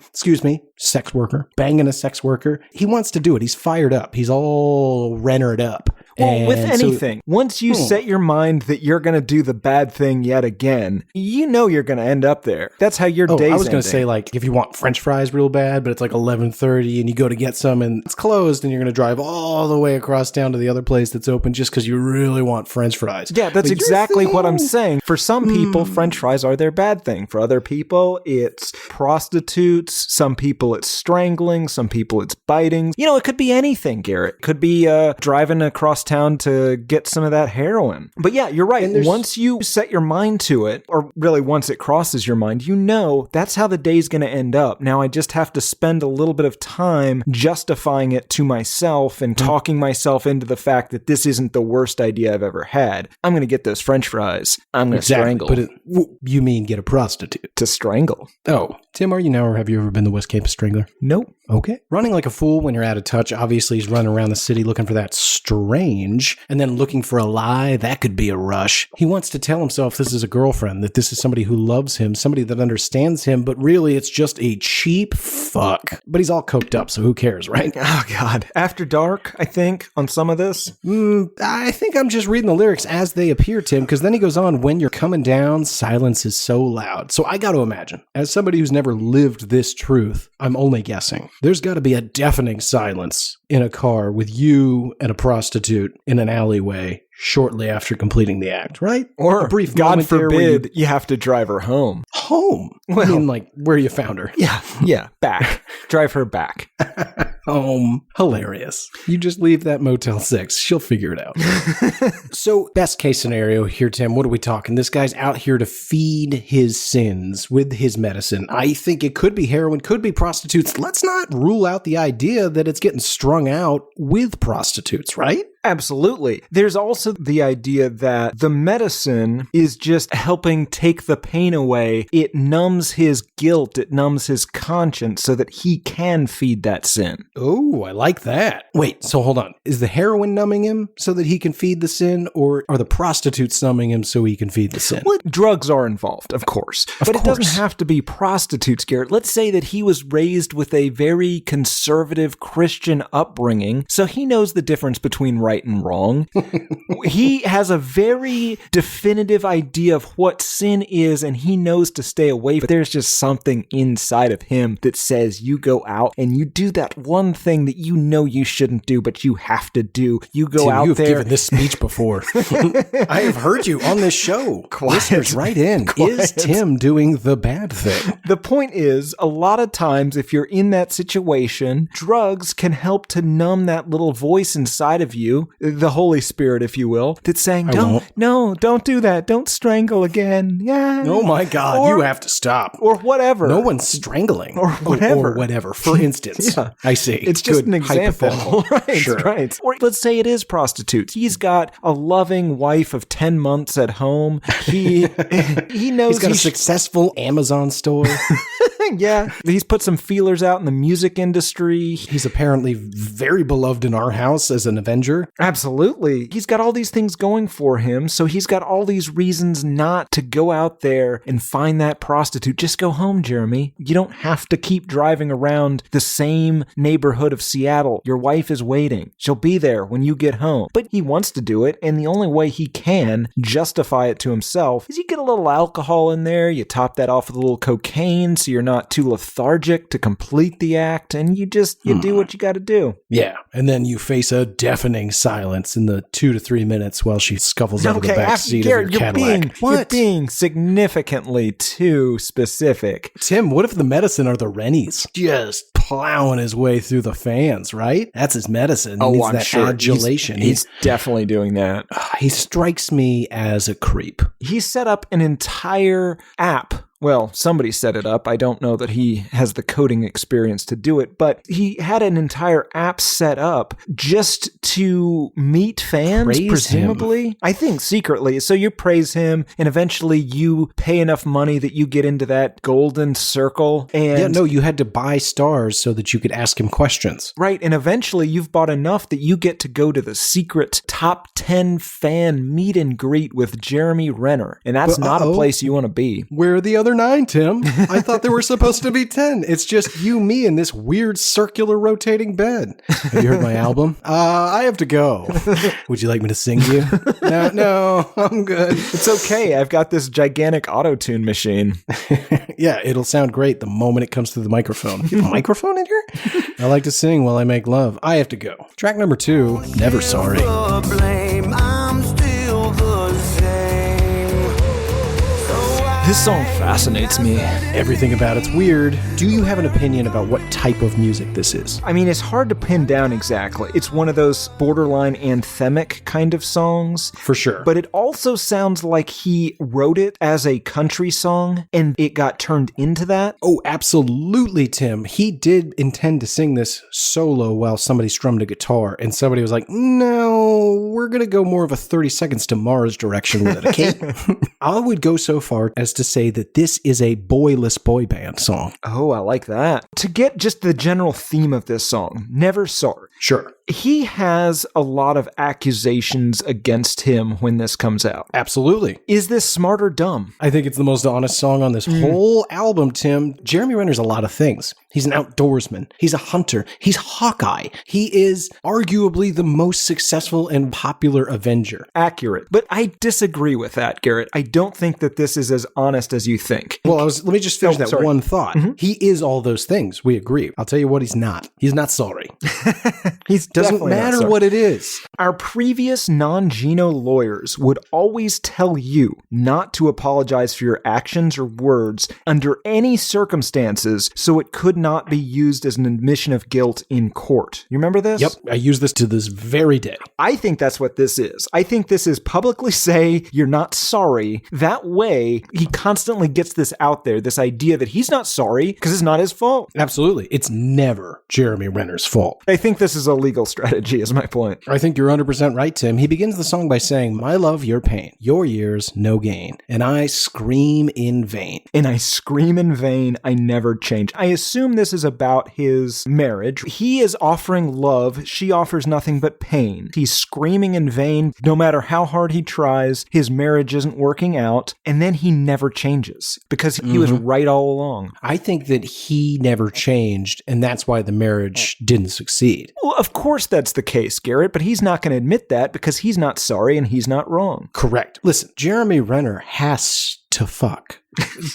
sex worker, banging a sex worker, he wants to do it. He's fired up. He's all Rennered up. Well, with anything, once you set your mind that you're going to do the bad thing yet again, you know you're going to end up there. That's how your day's I was going to say, like, if you want French fries real bad, but it's like 11:30 and you go to get some and it's closed and you're going to drive all the way across town to the other place that's open just because you really want French fries. Yeah, that's exactly what I'm saying. For some people, French fries are their bad thing. For other people, it's prostitutes. Some people, it's strangling. Some people, it's biting. You know, it could be anything, Garrett. It could be driving across town to get some of that heroin. But yeah, you're right. Once you set your mind to it, or really once it crosses your mind, you know that's how the day's going to end up. Now I just have to spend a little bit of time justifying it to myself and talking myself into the fact that this isn't the worst idea I've ever had. I'm going to get those French fries. I'm going to strangle. But you mean get a prostitute? To strangle. Oh, Tim, are you now, or have you ever been the West Campus Strangler? Nope. Okay. Running like a fool when you're out of touch. Obviously, he's running around the city looking for that strange, and then looking for a lie. That could be a rush. He wants to tell himself this is a girlfriend, that this is somebody who loves him, somebody that understands him, but really it's just a cheap fuck. But he's all coked up, so who cares, right? Oh, God. After dark, I think, on some of this. I think I'm just reading the lyrics as they appear, Tim, because then he goes on, when you're coming down, silence is so loud. So I got to imagine, as somebody who's never lived this truth, I'm only guessing, there's got to be a deafening silence in a car with you and a prostitute in an alleyway shortly after completing the act, right? Or, a brief God moment there forbid, you have to drive her home. Home? Well, I mean, like, where you found her. Yeah, back. Drive her back. Home. Hilarious. You just leave that Motel 6. She'll figure it out. So, best case scenario here, Tim, what are we talking? This guy's out here to feed his sins with his medicine. I think it could be heroin, could be prostitutes. Let's not rule out the idea that it's getting strung out with prostitutes, right? Absolutely. There's also the idea that the medicine is just helping take the pain away. It numbs his guilt. It numbs his conscience so that he can feed that sin. Oh, I like that. Wait, so hold on. Is the heroin numbing him so that he can feed the sin, or are the prostitutes numbing him so he can feed the sin? Well, drugs are involved, of course. But it doesn't have to be prostitutes, Garrett. Let's say that he was raised with a very conservative Christian upbringing, so he knows the difference between right and wrong. He has a very definitive idea of what sin is, and he knows to stay away. But there's just something inside of him that says you go out and you do that one thing that you know you shouldn't do, but you have to do. You go Tim, out you've there. Given this speech before. I have heard you on this show. Listeners, right in. Is Tim doing the bad thing? The point is, a lot of times, if you're in that situation, drugs can help to numb that little voice inside of you, the Holy Spirit, if you will, that's saying, don't do that. Don't strangle again. Yeah. Oh my God, you have to stop. Or whatever. No one's strangling. Or whatever. Or whatever. For instance. Yeah. I see. It's just an example. Right. Sure. Right. Or let's say it is prostitutes. He's got a loving wife of 10 months at home. He knows he's got a successful Amazon store. Yeah. He's put some feelers out in the music industry. He's apparently very beloved in our house as an avenger. Absolutely. He's got all these things going for him, so he's got all these reasons not to go out there and find that prostitute. Just go home, Jeremy. You don't have to keep driving around the same neighborhood of Seattle. Your wife is waiting. She'll be there when you get home. But he wants to do it, and the only way he can justify it to himself is you get a little alcohol in there, you top that off with a little cocaine so you're not too lethargic to complete the act, and you do what you got to do. Yeah, and then you face a deafening silence in the 2 to 3 minutes while she scuffles out of the back seat Garrett, of your Cadillac. You're being significantly too specific. Tim, what if the medicine are the Rennies? Just plowing his way through the fans, right? That's his medicine. Oh, I'm that sure. Adulation. He's definitely doing that. He strikes me as a creep. He set up an entire app. Well, somebody set it up. I don't know that he has the coding experience to do it, but he had an entire app set up just to meet fans, praise presumably. Him. I think secretly. So you praise him, and eventually you pay enough money that you get into that golden circle. And yeah, no, you had to buy stars so that you could ask him questions. Right, and eventually you've bought enough that you get to go to the secret top 10 fan meet and greet with Jeremy Renner, and that's not a place you want to be. Where are the other 9, Tim? I thought there were supposed to be 10. It's just you, me, and this weird circular rotating bed. Have you heard my album? I have to go. Would you like me to sing to you? No, I'm good. It's okay. I've got this gigantic auto-tune machine. Yeah, it'll sound great the moment it comes through the microphone. You have a microphone in here? I like to sing while I make love. I have to go. Track number 2, Never Sorry. This song fascinates me. Everything about it's weird. Do you have an opinion about what type of music this is? I mean, it's hard to pin down exactly. It's one of those borderline anthemic kind of songs. For sure. But it also sounds like he wrote it as a country song and it got turned into that. Oh, absolutely, Tim. He did intend to sing this solo while somebody strummed a guitar, and somebody was like, no, we're going to go more of a 30 Seconds to Mars direction with it, okay? I would go so far as to say that this is a boyless boy band song. Oh, I like that. To get just the general theme of this song, Never Sorry. Sure. He has a lot of accusations against him when this comes out. Absolutely. Is this smart or dumb? I think it's the most honest song on this whole album, Tim. Jeremy Renner's a lot of things. He's an outdoorsman. He's a hunter. He's Hawkeye. He is arguably the most successful and popular Avenger. Accurate. But I disagree with that, Garrett. I don't think that this is as honest as you think. Well, let me just finish one thought. Mm-hmm. He is all those things. We agree. I'll tell you what he's not. He's not sorry. He's doesn't matter what it is. Our previous non-Geno lawyers would always tell you not to apologize for your actions or words under any circumstances, so it could not be used as an admission of guilt in court. You remember this? Yep. I use this to this very day. I think that's what this is. I think this is publicly say you're not sorry. That way, he constantly gets this out there, this idea that he's not sorry because it's not his fault. Absolutely. It's never Jeremy Renner's fault. I think this is a legal strategy, is my point. I think you're 100% right, Tim. He begins the song by saying, my love, your pain, your years, no gain, and I scream in vain. And I scream in vain, I never change. I assume this is about his marriage. He is offering love, she offers nothing but pain. He's screaming in vain, no matter how hard he tries, his marriage isn't working out, and then he never changes, because he was right all along. I think that he never changed, and that's why the marriage didn't succeed. Well, of course that's the case, Garrett, but he's not going to admit that because he's not sorry and he's not wrong. Correct. Listen, Jeremy Renner has to fuck.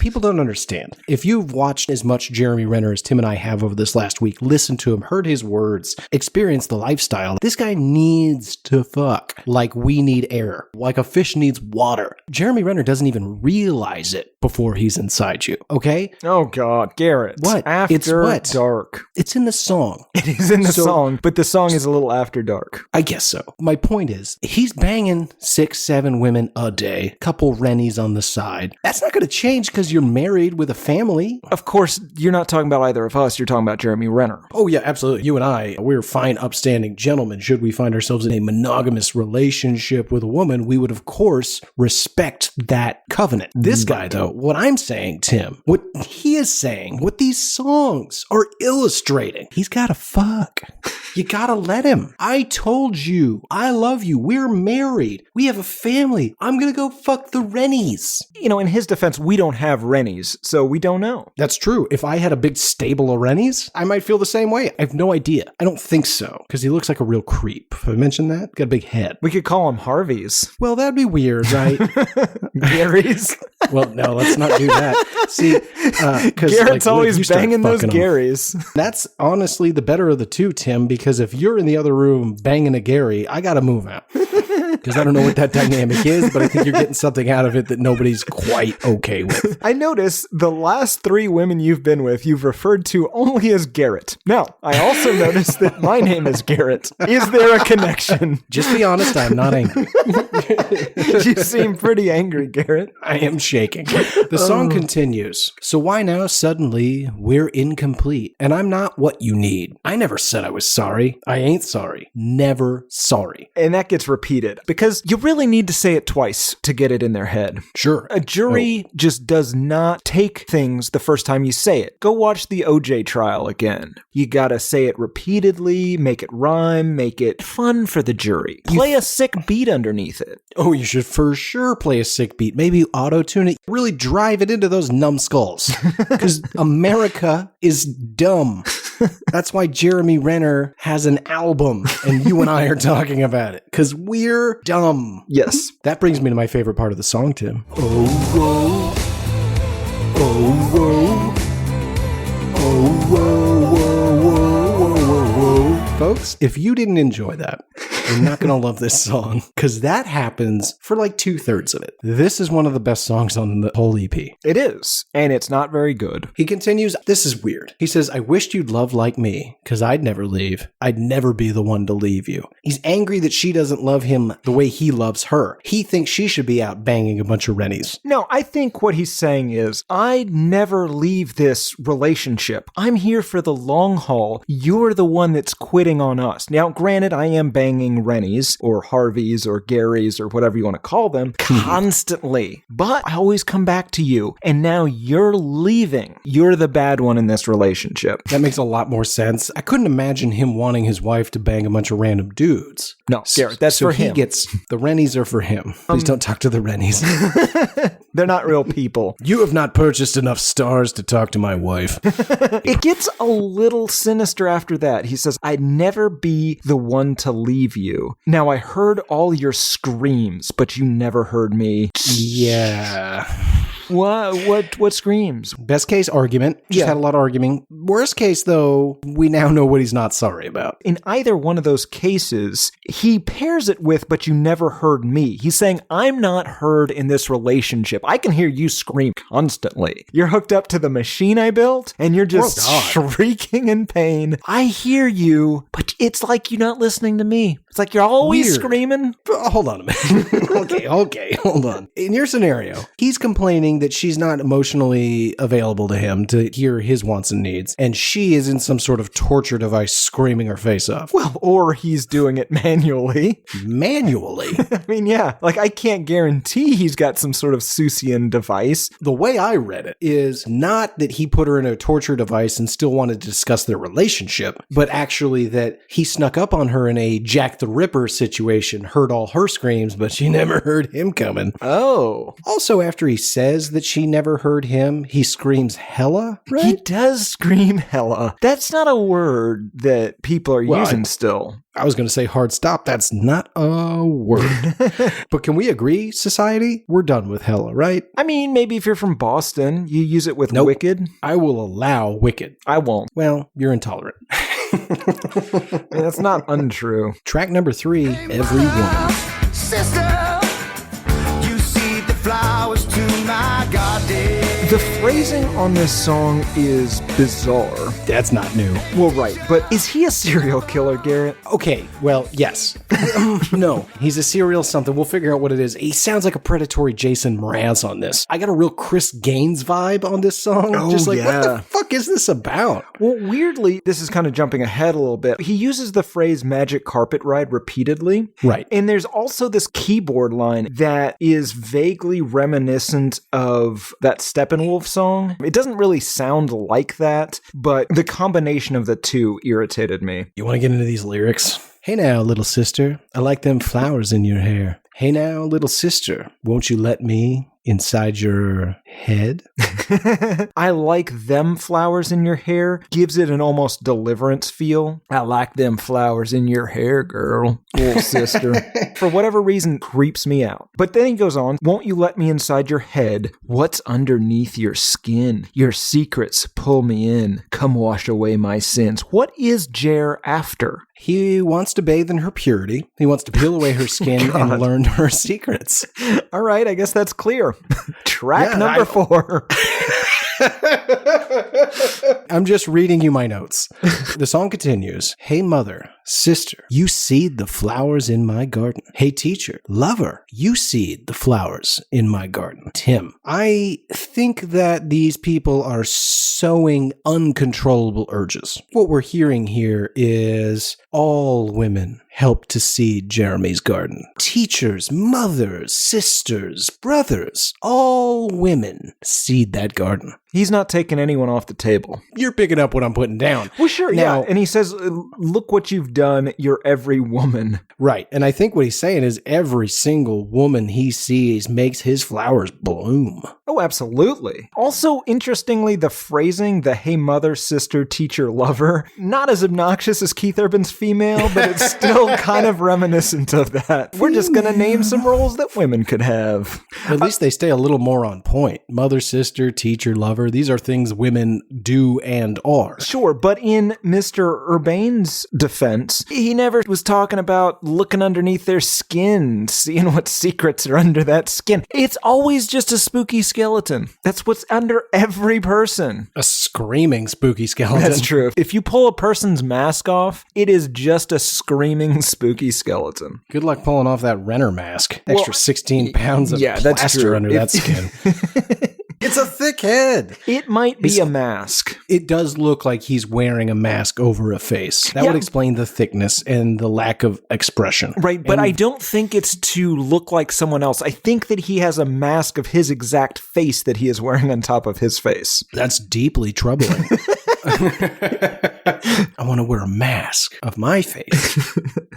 People don't understand. If you've watched as much Jeremy Renner as Tim and I have over this last week, listened to him, heard his words, experienced the lifestyle, this guy needs to fuck like we need air, like a fish needs water. Jeremy Renner doesn't even realize it before he's inside you, okay? Oh, God, Garrett. What? After it's what? dark. It's in the song. It is in the song, but the song is a little after dark. I guess so. My point is, he's banging 6-7 women a day, couple rennies on the side. That's not going to change because you're married with a family. Of course, you're not talking about either of us. You're talking about Jeremy Renner. Oh, yeah, absolutely. You and I, we're fine, upstanding gentlemen. Should we find ourselves in a monogamous relationship with a woman, we would, of course, respect that covenant. This guy, though, what I'm saying, Tim, what he is saying, what these songs are illustrating, he's got to fuck. You gotta let him. I told you. I love you. We're married. We have a family. I'm gonna go fuck the rennies. You know, in his defense, we don't have rennies, so we don't know. That's true. If I had a big stable of rennies, I might feel the same way. I have no idea. I don't think so, because he looks like a real creep. Have I mentioned that? Got a big head. We could call him Harveys. Well, that'd be weird, right? Garys. Well, no, let's not do that. See, Garrett's always banging those Garys. That's honestly the better of the two, Tim, because if you're in the other room banging a Gary, I gotta move out. Because I don't know what that dynamic is, but I think you're getting something out of it that nobody's quite okay with. I notice the last 3 women you've been with, you've referred to only as Garrett. Now, I also noticed that my name is Garrett. Is there a connection? Just be honest, I'm not angry. You seem pretty angry, Garrett. I am shaking. The song continues. So why now suddenly we're incomplete and I'm not what you need. I never said I was sorry. I ain't sorry. Never sorry. And that gets repeated because you really need to say it twice to get it in their head. Sure. A jury just does not take things the first time you say it. Go watch the OJ trial again. You gotta say it repeatedly, make it rhyme, make it fun for the jury. Play a sick beat underneath it. Oh, you should for sure play a sick beat. Maybe auto-tune it. Really drive it into those numbskulls. Because America is dumb. That's why Jeremy Renner has an album and you and I are talking about it. Because we're dumb. Yes. That brings me to my favorite part of the song, Tim. Oh, whoa. Oh, whoa. Oh, whoa, whoa, whoa, whoa, whoa, whoa. Folks, if you didn't enjoy that, you're not going to love this song, because that happens for like 2/3 of it. This is one of the best songs on the whole EP. It is, and it's not very good. He continues, this is weird. He says, I wished you'd love like me, because I'd never leave. I'd never be the one to leave you. He's angry that she doesn't love him the way he loves her. He thinks she should be out banging a bunch of rennies. No, I think what he's saying is, I'd never leave this relationship. I'm here for the long haul. You're the one that's quitting on us. Now, granted, I am banging rennies, or Harveys, or Garys, or whatever you want to call them, constantly. But I always come back to you, and now you're leaving. You're the bad one in this relationship. That makes a lot more sense. I couldn't imagine him wanting his wife to bang a bunch of random dudes. No, Garrett, that's for him. The rennies are for him. Please don't talk to the rennies. They're not real people. You have not purchased enough stars to talk to my wife. It gets a little sinister after that. He says, I'd never be the one to leave you. Now, I heard all your screams, but you never heard me. Yeah. What screams? Best case, argument. Just had a lot of arguing. Worst case, though, we now know what he's not sorry about. In either one of those cases, he pairs it with, but you never heard me. He's saying, I'm not heard in this relationship. I can hear you scream constantly. You're hooked up to the machine I built, and you're just shrieking in pain. I hear you, but it's like you're not listening to me. It's like you're always screaming. Hold on a minute. Okay, hold on. In your scenario, he's complaining that she's not emotionally available to him to hear his wants and needs, and she is in some sort of torture device screaming her face off. Well, or he's doing it manually. Manually? I mean, yeah. Like, I can't guarantee he's got some sort of Seussian device. The way I read it is not that he put her in a torture device and still wanted to discuss their relationship, but actually that he snuck up on her in a Jack the Ripper situation, heard all her screams, but she never heard him coming. Oh. Also, after he says that she never heard him, he screams hella, right? He does scream hella. That's not a word that people are using still. I was going to say hard stop. That's not a word. But can we agree, society? We're done with hella, right? I mean, maybe if you're from Boston, you use it with wicked. I will allow wicked. I won't. Well, you're intolerant. That's not untrue. Track number 3, Every Woman. Sister, you see the flowers to my garden. The phrasing on this song is bizarre. That's not new. Well, right. But is he a serial killer, Garrett? Okay, well, yes. No, he's a serial something. We'll figure out what it is. He sounds like a predatory Jason Mraz on this. I got a real Chris Gaines vibe on this song. Oh, just like, what the fuck is this about? Well, weirdly, this is kind of jumping ahead a little bit. He uses the phrase magic carpet ride repeatedly. Right. And there's also this keyboard line that is vaguely reminiscent of that Steppenwolf song. It doesn't really sound like that, but the combination of the two irritated me. You want to get into these lyrics? Hey now, little sister, I like them flowers in your hair. Hey now, little sister, won't you let me inside your head? I like them flowers in your hair. Gives it an almost Deliverance feel. I like them flowers in your hair, girl. Little sister. For whatever reason, creeps me out. But then he goes on, won't you let me inside your head? What's underneath your skin? Your secrets pull me in. Come wash away my sins. What is Jer after? He wants to bathe in her purity. He wants to peel away her skin and learn her secrets. All right, I guess that's clear. Track number 4. I'm just reading you my notes. The song continues. Hey mother, sister, you seed the flowers in my garden. Hey teacher, lover, you seed the flowers in my garden. Tim, I think that these people are sowing uncontrollable urges. What we're hearing here is all women help to seed Jeremy's garden. Teachers, mothers, sisters, brothers, all women seed that garden. He's not taking anyone off the table. You're picking up what I'm putting down. Well, sure, yeah. And he says, look what you've done, you're every woman. Right. And I think what he's saying is every single woman he sees makes his flowers bloom. Oh, absolutely. Also, interestingly, the phrasing, the hey mother, sister, teacher, lover, not as obnoxious as Keith Urban's female, but it's still kind of reminiscent of that. We're just going to name some roles that women could have. At least they stay a little more on point. Mother, sister, teacher, lover. These are things women do and are. Sure, but in Mr. Urbain's defense, once. He never was talking about looking underneath their skin, seeing what secrets are under that skin. It's always just a spooky skeleton. That's what's under every person. A screaming spooky skeleton. That's true. If you pull a person's mask off, it is just a screaming spooky skeleton. Good luck pulling off that Renner mask. Extra 16 pounds of plaster under that skin. It's a thick head. It might be a mask. It does look like he's wearing a mask over a face. That would explain the thickness and the lack of expression. Right, but I don't think it's to look like someone else. I think that he has a mask of his exact face that he is wearing on top of his face. That's deeply troubling. I want to wear a mask of my face.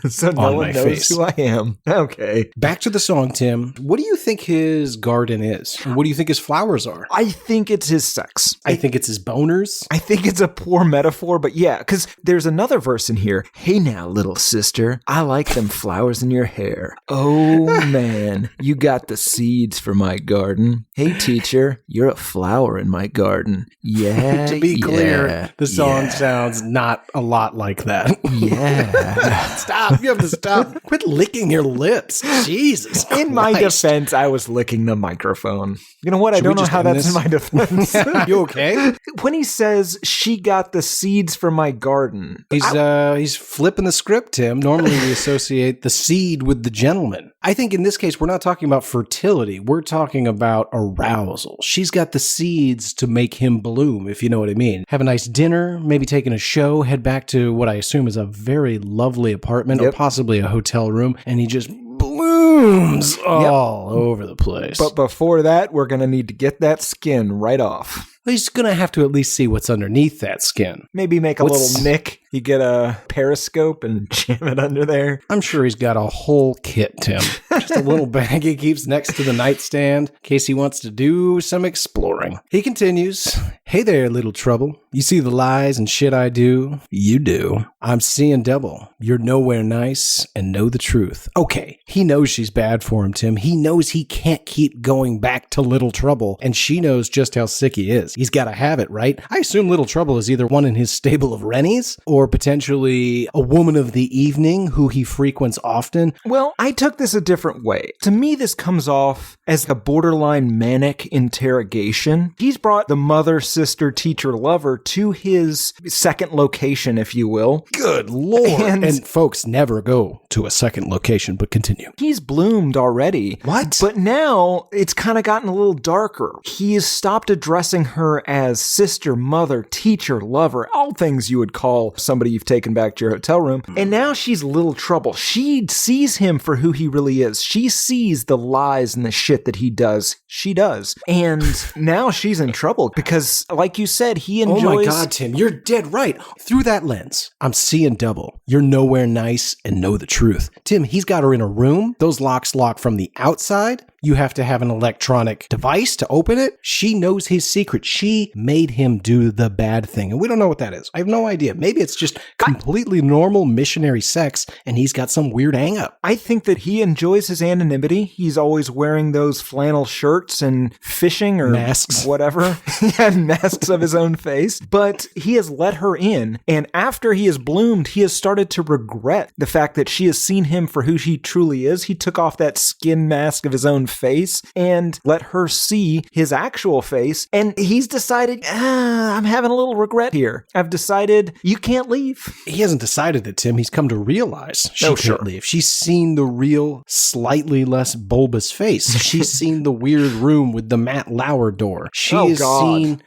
So no one knows who I am. Okay. Back to the song, Tim. What do you think his garden is? What do you think his flowers are? I think it's his sex. I think it's his boners. I think it's a poor metaphor, but yeah, because there's another verse in here. Hey now, little sister, I like them flowers in your hair. Oh man, you got the seeds for my garden. Hey teacher, you're a flower in my garden. Yeah. To be clear, the song sounds not a lot like that. Yeah. Stop. You have to stop. Quit licking your lips. Jesus In my defense, I was licking the microphone. You know what? I don't know how that's in my defense. You okay? When he says, she got the seeds for my garden. He's flipping the script, Tim. Normally we associate the seed with the gentleman. I think in this case, we're not talking about fertility. We're talking about arousal. She's got the seeds to make him bloom, if you know what I mean. Have a nice dinner, maybe taking a show, head back to what I assume is a very lovely apartment or possibly a hotel room, and he just blooms all over the place. But before that, we're going to need to get that skin right off. He's going to have to at least see what's underneath that skin. Maybe make a little nick. You get a periscope and jam it under there. I'm sure he's got a whole kit, Tim. Just a little bag he keeps next to the nightstand in case he wants to do some exploring. He continues, hey there, little trouble. You see the lies and shit I do? You do. I'm seeing double. You're nowhere nice and know the truth. Okay, he knows she's bad for him, Tim. He knows he can't keep going back to little trouble, and she knows just how sick he is. He's got to have it, right? I assume little trouble is either one in his stable of Rennies or potentially a woman of the evening who he frequents often. Well, I took this a different way. To me, this comes off as a borderline manic interrogation. He's brought the mother, sister, teacher, lover to his second location, if you will. Good Lord. And folks never go to a second location, but continue. He's bloomed already. What? But now it's kind of gotten a little darker. He has stopped addressing her as sister, mother, teacher, lover, all things you would call somebody you've taken back to your hotel room. And now she's little trouble. She sees him for who he really is. She sees the lies and the shit that he does. She does. And now she's in trouble because, like you said, he enjoys... Oh my God, Tim, you're dead right. Through that lens, I'm seeing double. You're nowhere nice and know the truth. Tim, he's got her in a room. Those locks lock from the outside. You have to have an electronic device to open it. She knows his secret. She made him do the bad thing. And we don't know what that is. I have no idea. Maybe it's just completely normal missionary sex and he's got some weird hang up. I think that he enjoys his anonymity. He's always wearing those flannel shirts and fishing or masks, whatever. He had masks of his own face. But he has let her in. And after he has bloomed, he has started to regret the fact that she has seen him for who he truly is. He took off that skin mask of his own face and let her see his actual face. And he's decided, I'm having a little regret here. I've decided you can't leave. He hasn't decided it, Tim. He's come to realize she can't leave. She's seen the real, slightly less bulbous face. She's seen the weird room with the Matt Lauer door. She has seen...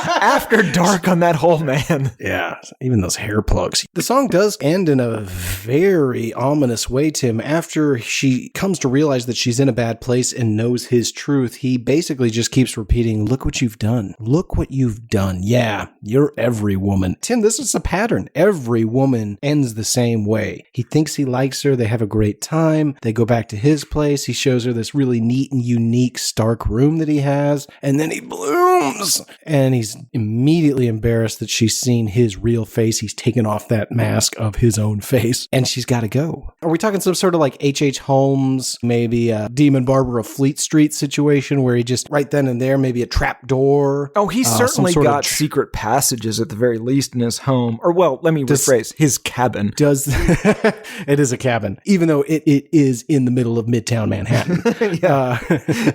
After dark on that whole man. Yeah, even those hair plugs. The song does end in a very ominous way, Tim. After she comes to realize that she's in a bad place and knows his truth, he basically just keeps repeating, look what you've done. Look what you've done. Yeah, you're every woman. Tim, this is a pattern. Every woman ends the same way. He thinks he likes her. They have a great time. They go back to his place. He shows her this really neat and unique stark room that he has. And then he blooms. And he's immediately embarrassed that she's seen his real face. He's taken off that mask of his own face. And she's got to go. Are we talking some sort of like H.H. Holmes, maybe Demon Barber of Fleet Street situation where he just right then and there, maybe a trap door. Oh, he's certainly got secret passages at the very least in his home. Or, well, let me rephrase, his cabin. It is a cabin, even though it is in the middle of Midtown Manhattan.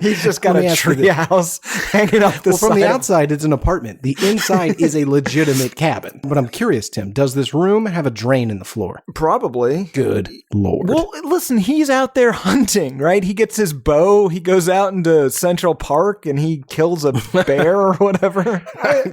He's just got a tree house hanging off the side. From the outside, it's an apartment. The inside is a legitimate cabin. But I'm curious, Tim, does this room have a drain in the floor? Probably. Good Lord. Well, listen, he's out there hunting, right? He gets his bow, he goes out into Central Park, and he kills a bear or whatever.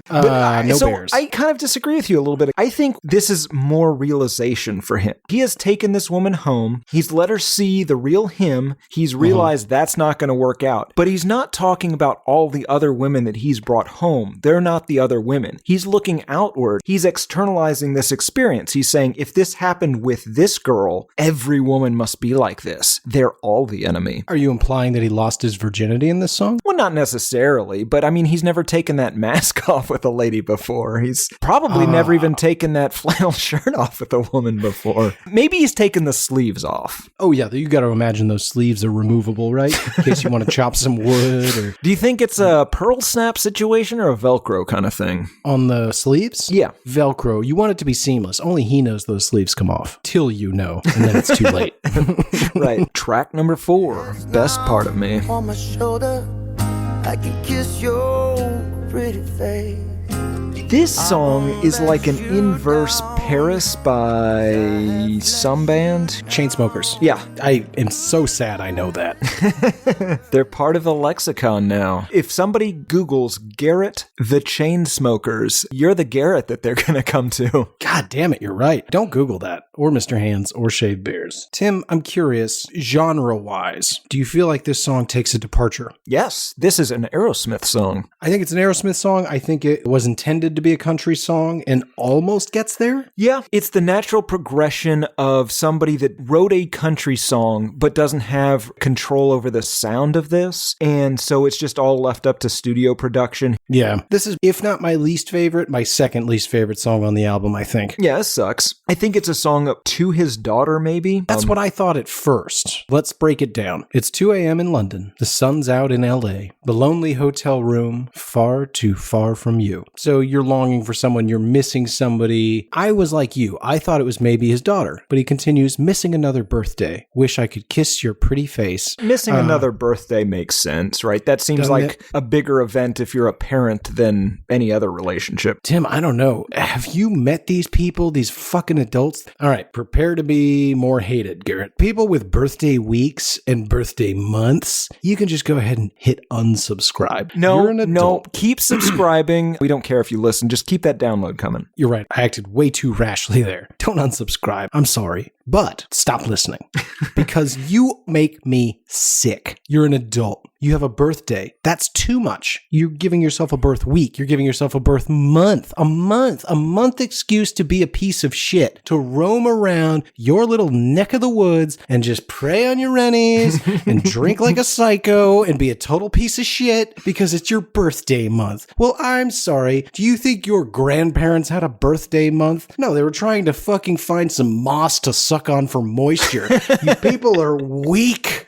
No bears. I kind of disagree with you a little bit. I think this is more realization for him. He has taken this woman home. He's let her see the real him. He's realized that's not going to work out. But he's not talking about all the other women that he's brought home. They're not the other women. He's looking outward. He's externalizing this experience. He's saying, if this happened with this girl, every woman must be like this. They're all the enemy. Are you implying that he lost his virginity in this song? Well, not necessarily, but I mean, he's never taken that mask off with a lady before. He's probably never even taken that flannel shirt off with a woman before. Maybe he's taken the sleeves off. Oh, yeah. You got to imagine those sleeves are removable, right? In case you want to chop some wood. Or do you think it's a pearl snap situation or a Velcro kind of thing? On the sleeves? Yeah. Velcro. You want it to be seamless. Only he knows those sleeves come off. Till you know. And then it's too late. Right. Track number 4. Best part of me. On my shoulder, I can kiss your pretty face. This song is like an inverse Paris by some band. Chainsmokers. Yeah. I am so sad I know that. They're part of the lexicon now. If somebody Googles Garrett the Chainsmokers, you're the Garrett that they're going to come to. God damn it, you're right. Don't Google that. Or Mr. Hands or Shaved Bears. Tim, I'm curious, genre-wise, do you feel like this song takes a departure? Yes, this is an Aerosmith song. I think it's an Aerosmith song. I think it was intended to be a country song and almost gets there. Yeah, it's the natural progression of somebody that wrote a country song but doesn't have control over the sound of this, and so it's just all left up to studio production. Yeah, this is, if not my least favorite, my second least favorite song on the album, I think. Yeah, it sucks. I think it's a song to his daughter, maybe. That's what I thought at first. Let's break it down. It's 2 a.m. in London. The sun's out in L.A. The lonely hotel room, far too far from you. So you're longing for someone, you're missing somebody. I was like you. I thought it was maybe his daughter. But he continues, missing another birthday. Wish I could kiss your pretty face. Missing another birthday makes sense, right? That seems like a bigger event if you're a parent than any other relationship. Tim, I don't know. Have you met these people, these fucking adults? All right, prepare to be more hated, Garrett. People with birthday weeks and birthday months, you can just go ahead and hit unsubscribe. No, keep subscribing. We don't care if you listen. Just keep that download coming. You're right. I acted way too rashly there. Don't unsubscribe. I'm sorry. But stop listening because you make me sick. You're an adult. You have a birthday. That's too much. You're giving yourself a birth week. You're giving yourself a birth month. A month excuse to be a piece of shit, to roam around your little neck of the woods and just prey on your rennies and drink like a psycho and be a total piece of shit because it's your birthday month. Well, I'm sorry. Do you think your grandparents had a birthday month? No, they were trying to fucking find some moss to suck on for moisture. You people are weak.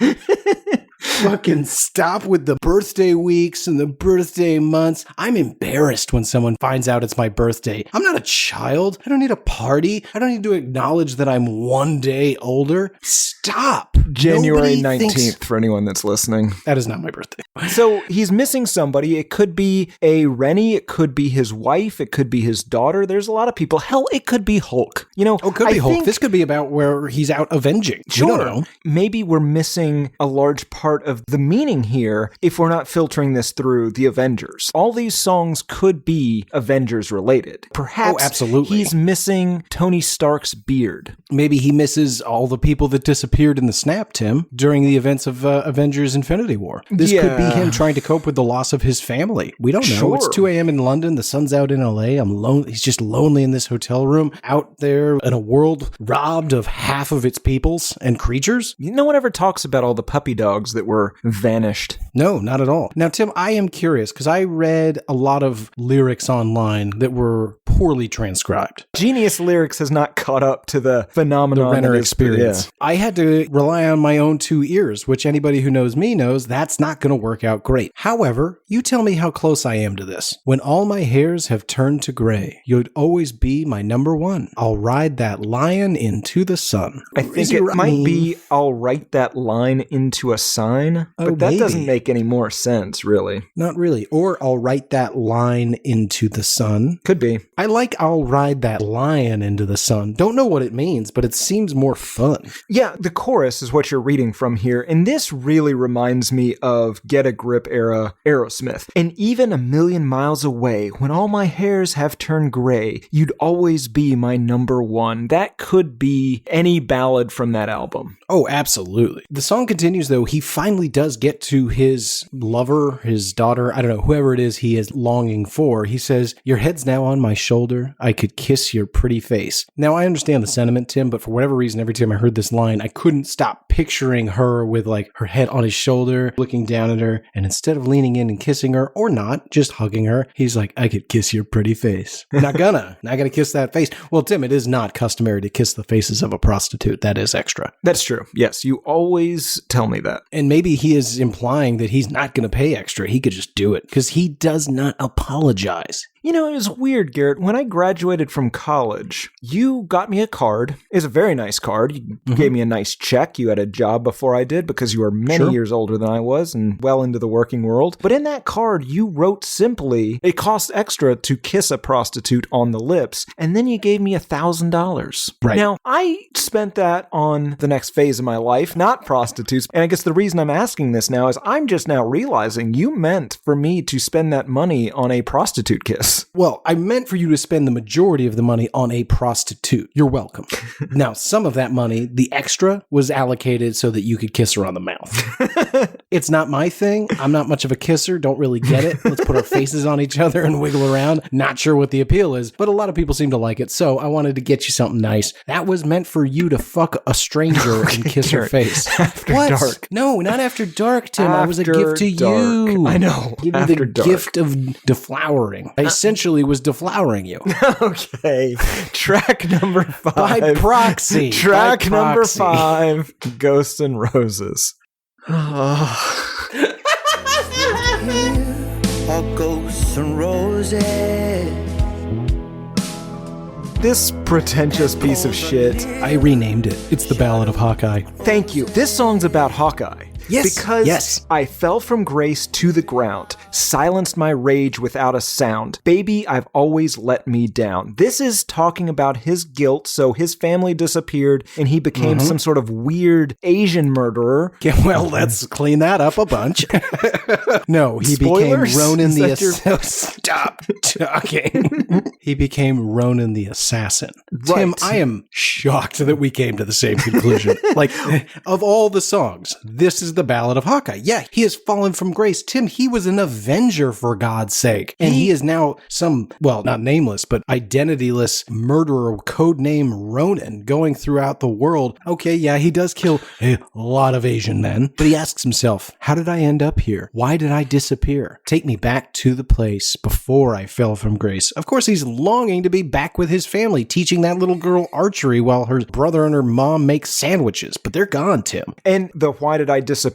Fucking stop with the birthday weeks and the birthday months. I'm embarrassed when someone finds out it's my birthday. I'm not a child. I don't need a party. I don't need to acknowledge that I'm one day older. Stop. January 19th for anyone that's listening. That is not my birthday. So he's missing somebody. It could be a Rennie. It could be his wife. It could be his daughter. There's a lot of people. Hell, it could be Hulk. You know, it could be Hulk. This could be about where he's out avenging. Sure. You don't know. Maybe we're missing a large part of the meaning here if we're not filtering this through the Avengers. All these songs could be Avengers related. Perhaps absolutely. He's missing Tony Stark's beard. Maybe he misses all the people that disappeared in the snap, Tim, during the events of Avengers Infinity War. This could be him trying to cope with the loss of his family. We don't know. Sure. It's 2 a.m. in London. The sun's out in L.A. I'm lonely. He's just lonely in this hotel room out there in a world robbed of half of its peoples and creatures. No one ever talks about all the puppy dogs that were vanished. No, not at all. Now, Tim, I am curious because I read a lot of lyrics online that were poorly transcribed. Genius Lyrics has not caught up to the phenomenon. The Renner experience. Yeah. I had to rely rely on my own 2 ears, which anybody who knows me knows that's not going to work out great. However, you tell me how close I am to this. When all my hairs have turned to gray, you'd always be my number one. I'll ride that lion into the sun. I think it might be I'll write that line into a sign, but that doesn't make any more sense, really. Not really. Or I'll write that line into the sun. Could be. I like I'll ride that lion into the sun. Don't know what it means, but it seems more fun. Yeah, the chorus is what you're reading from here, and this really reminds me of Get a Grip era Aerosmith. And even a million miles away, when all my hairs have turned gray, you'd always be my number one. That could be any ballad from that album. Oh, absolutely. The song continues, though. He finally does get to his lover, his daughter, I don't know, whoever it is he is longing for. He says, your head's now on my shoulder. I could kiss your pretty face. Now, I understand the sentiment, Tim, but for whatever reason, every time I heard this line, I couldn't stop picturing her with like her head on his shoulder, looking down at her. And instead of leaning in and kissing her, or not, just hugging her, he's like, I could kiss your pretty face. Not gonna kiss that face. Well, Tim, it is not customary to kiss the faces of a prostitute. That is extra. That's true. Yes, you always tell me that. And maybe he is implying that he's not going to pay extra. He could just do it because he does not apologize. You know, it was weird, Garrett. When I graduated from college, you got me a card. It was a very nice card. You gave me a nice check. You had a job before I did because you were many years older than I was and well into the working world. But in that card, you wrote simply, it costs extra to kiss a prostitute on the lips. And then you gave me $1,000. Right. Now, I spent that on the next phase of my life, not prostitutes. And I guess the reason I'm asking this now is I'm just now realizing you meant for me to spend that money on a prostitute kiss. Well, I meant for you to spend the majority of the money on a prostitute. You're welcome. Now, some of that money, the extra, was allocated so that you could kiss her on the mouth. It's not my thing. I'm not much of a kisser. Don't really get it. Let's put our faces on each other and wiggle around. Not sure what the appeal is, but a lot of people seem to like it. So I wanted to get you something nice. That was meant for you to fuck a stranger and kiss her face. After dark. No, not after dark, Tim. I was a gift to dark. You. I know. Give you the gift of deflowering. I essentially was deflowering you. Okay. Track number 5. By proxy. Track number 5. Ghosts and Roses. All ghosts and roses. This pretentious piece of shit. I renamed it. It's the Ballad of Hawkeye. Thank you. This song's about Hawkeye. Yes. Because I fell from grace to the ground, silenced my rage without a sound. Baby, I've always let me down. This is talking about his guilt, so his family disappeared and he became some sort of weird Asian murderer. Yeah, well, let's clean that up a bunch. No, he Spoilers? became Ronan the Assassin. Stop talking. He became Ronan the Assassin. Right. Tim, I am shocked that we came to the same conclusion. Like, of all the songs, this is the Ballad of Hawkeye. Yeah, he has fallen from grace. Tim, he was an avenger, for God's sake. And he is now some, well, not nameless, but identityless murderer, codename Ronan, going throughout the world. Okay, yeah, he does kill a lot of Asian men, but he asks himself, how did I end up here? Why did I disappear? Take me back to the place before I fell from grace. Of course, he's longing to be back with his family, teaching that little girl archery while her brother and her mom make sandwiches, but they're gone, Tim. And the why did I disappear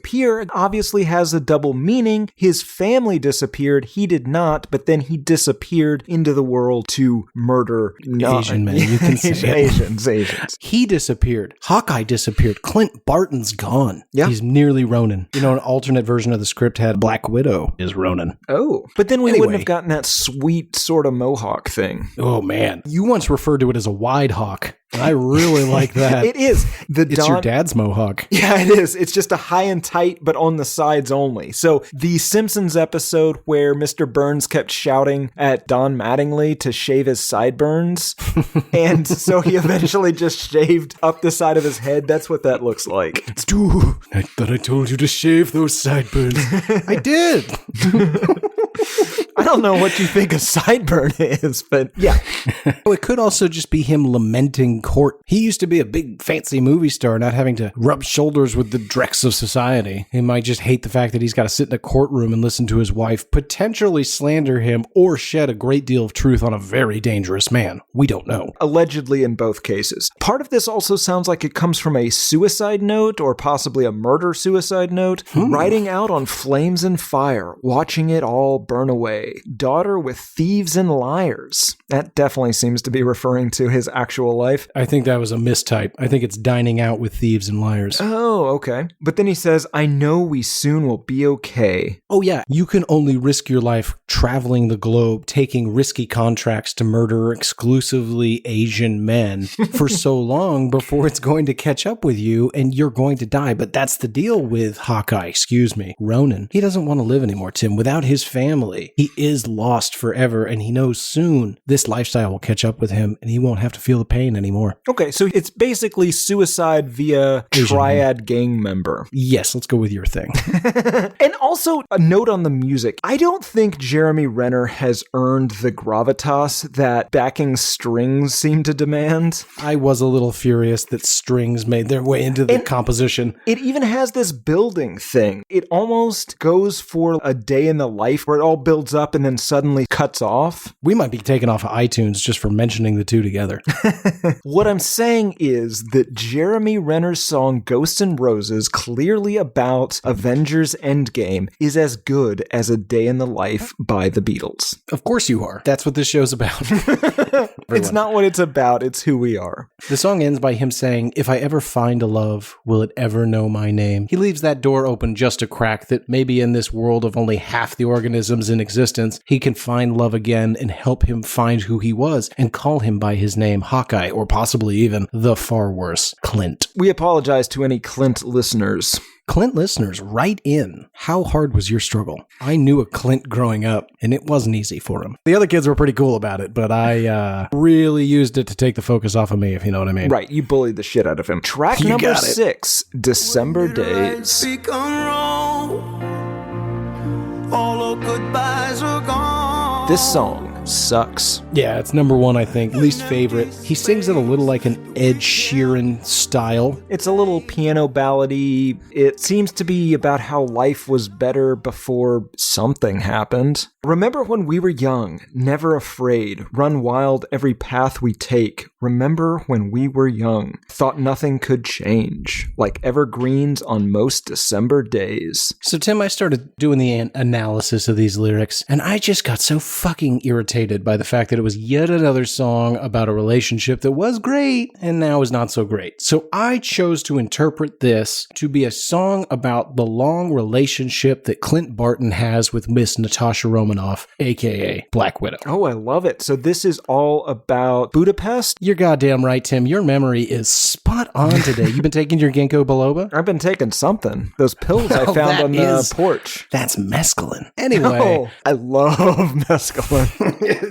obviously has a double meaning. His family disappeared, he did not, but then he disappeared into the world to murder Asian men. You can say Asians. He disappeared. Hawkeye disappeared. Clint Barton's gone. Yeah. He's nearly Ronan. You know, an alternate version of the script had Black Widow is Ronan. Oh. But then we Anyway. wouldn't have gotten that sweet sort of mohawk thing. Oh, man. You once referred to it as a wide hawk. And I really like that. It is. It's your dad's mohawk. Yeah, it is. It's just a high and tight, but on the sides only. So the Simpsons episode where Mr. Burns kept shouting at Don Mattingly to shave his sideburns, and so he eventually just shaved up the side of his head. That's what that looks like. Stu, I thought I told you to shave those sideburns. I did. I don't know what you think a sideburn is, but yeah. It could also just be him lamenting court. He used to be a big fancy movie star, not having to rub shoulders with the dregs of society. He might just hate the fact that he's got to sit in a courtroom and listen to his wife potentially slander him or shed a great deal of truth on a very dangerous man. We don't know. Allegedly in both cases. Part of this also sounds like it comes from a suicide note or possibly a murder-suicide note. Riding out on flames and fire, watching it all burn away. Daughter with thieves and liars. That definitely seems to be referring to his actual life. I think that was a mistype. I think it's dining out with thieves and liars. Oh, okay. But then he says, I know we soon will be okay. Oh yeah, you can only risk your life traveling the globe, taking risky contracts to murder exclusively Asian men for so long before it's going to catch up with you and you're going to die. But that's the deal with Hawkeye, Ronan. He doesn't want to live anymore, Tim. Without his family, he is lost forever, and he knows soon this lifestyle will catch up with him and he won't have to feel the pain anymore. Okay, so it's basically suicide via triad gang member. Yes, let's go with your thing. And also, a note on the music. I don't think Jeremy Renner has earned the gravitas that backing strings seem to demand. I was a little furious that strings made their way into the composition. It even has this building thing. It almost goes for a day in the life where it all builds up and then suddenly cuts off. We might be taken off of iTunes just for mentioning the two together. What I'm saying is that Jeremy Renner's song Ghosts and Roses, clearly about Avengers Endgame, is as good as A Day in the Life by the Beatles. Of course you are. That's what this show's about. It's not what it's about, it's who we are. The song ends by him saying, if I ever find a love, will it ever know my name? He leaves that door open just a crack that maybe in this world of only half the organisms in existence, he can find love again and help him find who he was and call him by his name, Hawkeye, or possibly even the far worse, Clint. We apologize to any Clint listeners. Clint listeners, write in. How hard was your struggle? I knew a Clint growing up, and it wasn't easy for him. The other kids were pretty cool about it, but I really used it to take the focus off of me, if you know what I mean. Right, you bullied the shit out of him. Track number 6, December Days. All goodbyes are gone. This song sucks. Yeah, it's number 1, I think. Least favorite. He sings it a little like an Ed Sheeran style. It's a little piano ballady. It seems to be about how life was better before something happened. Remember when we were young, never afraid, run wild every path we take. Remember when we were young, thought nothing could change, like evergreens on most December days. So Tim, I started doing the analysis of these lyrics, and I just got so fucking irritated by the fact that it was yet another song about a relationship that was great and now is not so great. So I chose to interpret this to be a song about the long relationship that Clint Barton has with Miss Natasha Romanoff, aka Black Widow. Oh, I love it. So this is all about Budapest? You're goddamn right, Tim. Your memory is spot on today. You've been taking your ginkgo biloba? I've been taking something. Those pills I found on the porch. That's mescaline. Anyway. Oh, I love mescaline.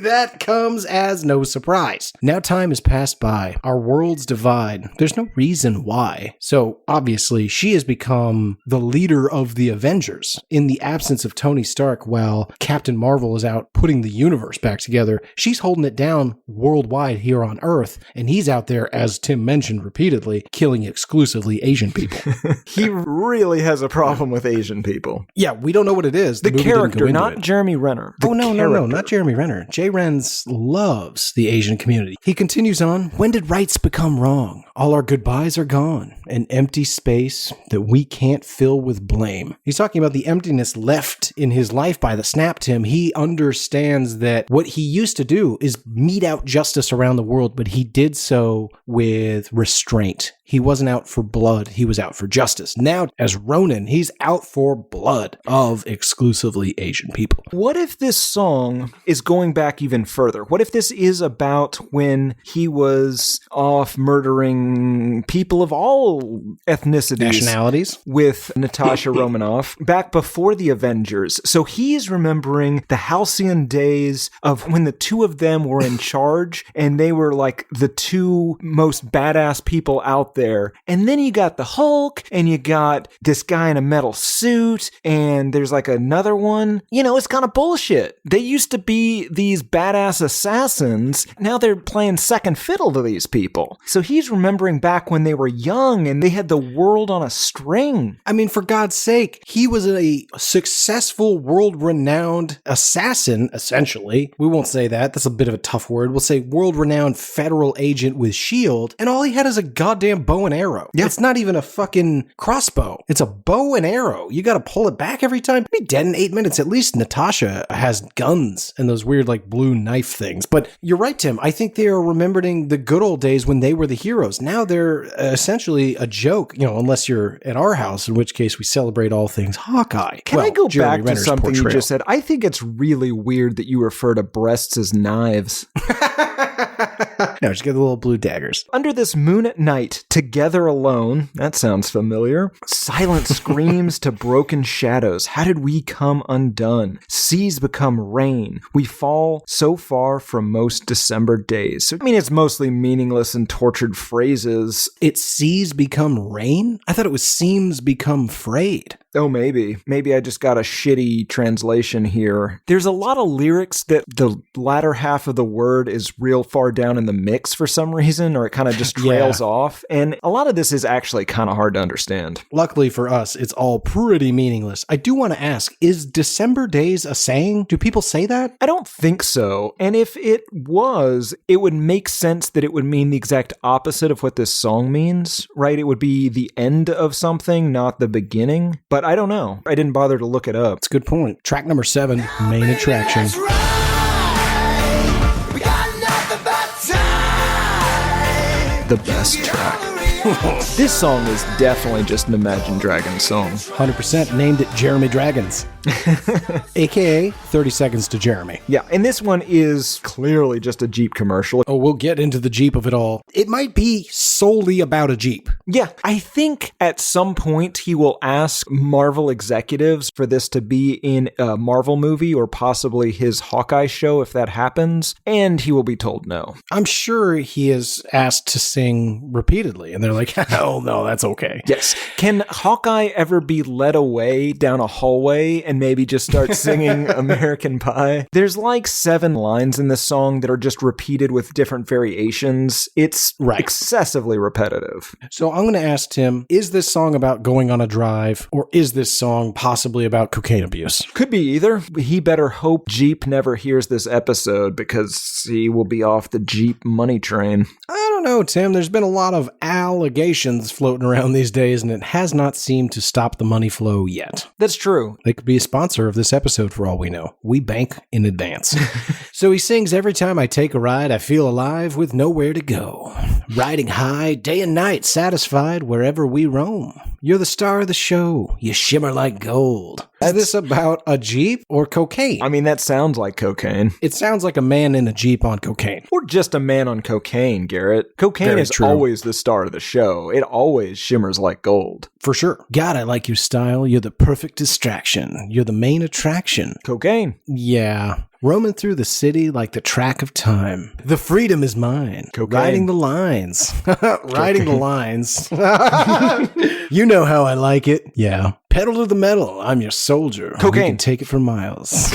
That comes as no surprise. Now time has passed by. Our worlds divide. There's no reason why. So obviously she has become the leader of the Avengers. In the absence of Tony Stark, while Captain Marvel is out putting the universe back together, she's holding it down worldwide here on Earth, and he's out there, as Tim mentioned repeatedly, killing exclusively Asian people. He really has a problem with Asian people. Yeah, we don't know what it is. The character, not Jeremy Renner. No, not Jeremy Renner. Jay Renz loves the Asian community. He continues on, when did rights become wrong? All our goodbyes are gone. An empty space that we can't fill with blame. He's talking about the emptiness left in his life by the snap, Tim. He understands that what he used to do is mete out justice around the world, but he did so with restraint. He wasn't out for blood. He was out for justice. Now, as Ronan, he's out for blood of exclusively Asian people. What if this song is going back even further? What if this is about when he was off murdering people of all ethnicities, nationalities, with Natasha Romanoff back before the Avengers? So he's remembering the halcyon days of when the two of them were in charge and they were like the two most badass people out out there. And then you got the Hulk, and you got this guy in a metal suit, and there's like another one. You know, it's kind of bullshit. They used to be these badass assassins. Now they're playing second fiddle to these people. So he's remembering back when they were young and they had the world on a string. I mean, for God's sake, he was a successful, world-renowned assassin, essentially. We won't say that. That's a bit of a tough word. We'll say world-renowned federal agent with S.H.I.E.L.D., and all he had is a goddamn bow and arrow. Yeah. It's not even a fucking crossbow. It's a bow and arrow. You gotta pull it back every time. Be dead in 8 minutes. At least Natasha has guns and those weird, like, blue knife things. But you're right, Tim. I think they are remembering the good old days when they were the heroes. Now they're essentially a joke, you know, unless you're at our house, in which case we celebrate all things Hawkeye. Can I go back to something you just said? I think it's really weird that you refer to breasts as knives. No, just get the little blue daggers. Under this moon at night, together alone, that sounds familiar. Silent screams to broken shadows. How did we come undone? Seas become rain. We fall so far from most December days. So, I mean, it's mostly meaningless and tortured phrases. It's seas become rain? I thought it was seams become frayed. Oh, maybe. Maybe I just got a shitty translation here. There's a lot of lyrics that the latter half of the word is real far down in the mix for some reason, or it kind of just trails off. And a lot of this is actually kind of hard to understand. Luckily for us, it's all pretty meaningless. I do want to ask, is December days a saying? Do people say that? I don't think so. And if it was, it would make sense that it would mean the exact opposite of what this song means, right? It would be the end of something, not the beginning. But I don't know. I didn't bother to look it up. It's a good point. Track number 7, Main Attraction. That's right. We got nothing but time. The best track. This song is definitely just an Imagine Dragons song. 100% named it Jeremy Dragons. AKA 30 Seconds to Jeremy. Yeah, and this one is clearly just a Jeep commercial. Oh, we'll get into the Jeep of it all. It might be solely about a Jeep. Yeah, I think at some point he will ask Marvel executives for this to be in a Marvel movie or possibly his Hawkeye show if that happens, and he will be told no. I'm sure he is asked to sing repeatedly, and they're like, hell no, that's okay. Yes. Can Hawkeye ever be led away down a hallway and maybe just start singing American Pie? There's like 7 lines in this song that are just repeated with different variations. It's excessively repetitive. So I'm going to ask Tim, is this song about going on a drive, or is this song possibly about cocaine abuse? Could be either. He better hope Jeep never hears this episode because he will be off the Jeep money train. I don't know, Tim. There's been a lot of allegations floating around these days, and it has not seemed to stop the money flow yet. That's true. They could be a sponsor of this episode for all we know. We bank in advance. So he sings, every time I take a ride, I feel alive with nowhere to go. Riding high, day and night, satisfied wherever we roam. You're the star of the show. You shimmer like gold. Is this about a Jeep or cocaine? I mean, that sounds like cocaine. It sounds like a man in a Jeep on cocaine. Or just a man on cocaine, Garrett. Cocaine Very is true. always the star of the show. It always shimmers like gold. For sure. God, I like your style. You're the perfect distraction. You're the main attraction. Cocaine. Yeah. Roaming through the city like the track of time. The freedom is mine. Cocaine. Riding the lines. Riding the lines. You know how I like it. Yeah. Pedal to the metal. I'm your soldier. Cocaine. You can take it for miles.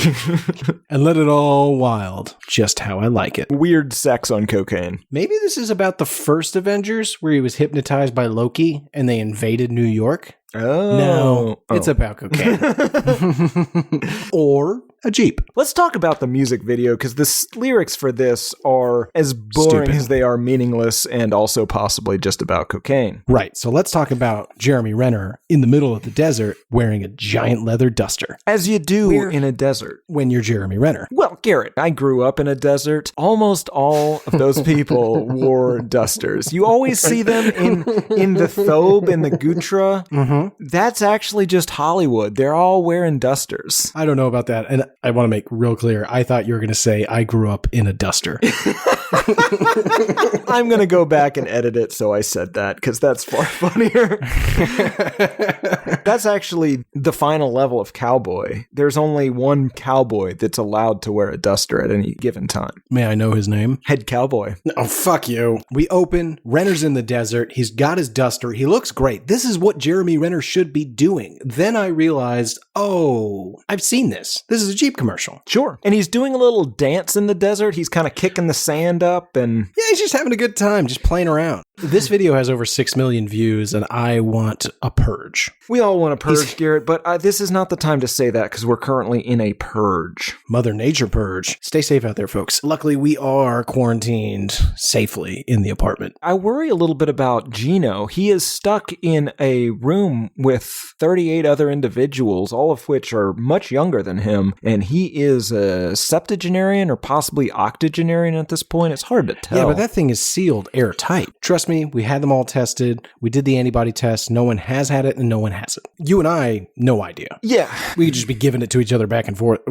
And let it all wild. Just how I like it. Weird sex on cocaine. Maybe this is about the first Avengers where he was hypnotized by Loki and they invaded New York. Oh. No, it's about cocaine. Or a Jeep. Let's talk about the music video, because the lyrics for this are as boring Stupid. as they are meaningless, and also possibly just about cocaine. Right, so let's talk about Jeremy Renner in the middle of the desert wearing a giant leather duster. As you do in a desert. When you're Jeremy Renner. Well, Garrett, I grew up in a desert. Almost all of those people wore dusters. You always see them in the thobe and the gutra. Mm-hmm. That's actually just Hollywood. They're all wearing dusters. I don't know about that. And I want to make real clear, I thought you were going to say I grew up in a duster. I'm going to go back and edit it so I said that, because that's far funnier. That's actually the final level of cowboy. There's only one cowboy that's allowed to wear a duster at any given time. May I know his name? Head cowboy. Oh, fuck you. We open, Renner's in the desert, he's got his duster, he looks great. This is what Jeremy Renner should be doing. Then I realized, oh, I've seen this. This is a Jeep commercial. Sure. And he's doing a little dance in the desert. He's kind of kicking the sand up and... Yeah, he's just having a good time, just playing around. This video has over 6 million views, and I want a purge. We all want a purge, Garrett, but this is not the time to say that because we're currently in a purge. Mother Nature purge. Stay safe out there, folks. Luckily, we are quarantined safely in the apartment. I worry a little bit about Gino. He is stuck in a room with 38 other individuals, all of which are much younger than him, and he is a septuagenarian or possibly octogenarian at this point. It's hard to tell. Yeah, but that thing is sealed airtight. Trust me, we had them all tested. We did the antibody test. No one has had it and no one hasn't. You and I, no idea. Yeah. We could just be giving it to each other back and forth.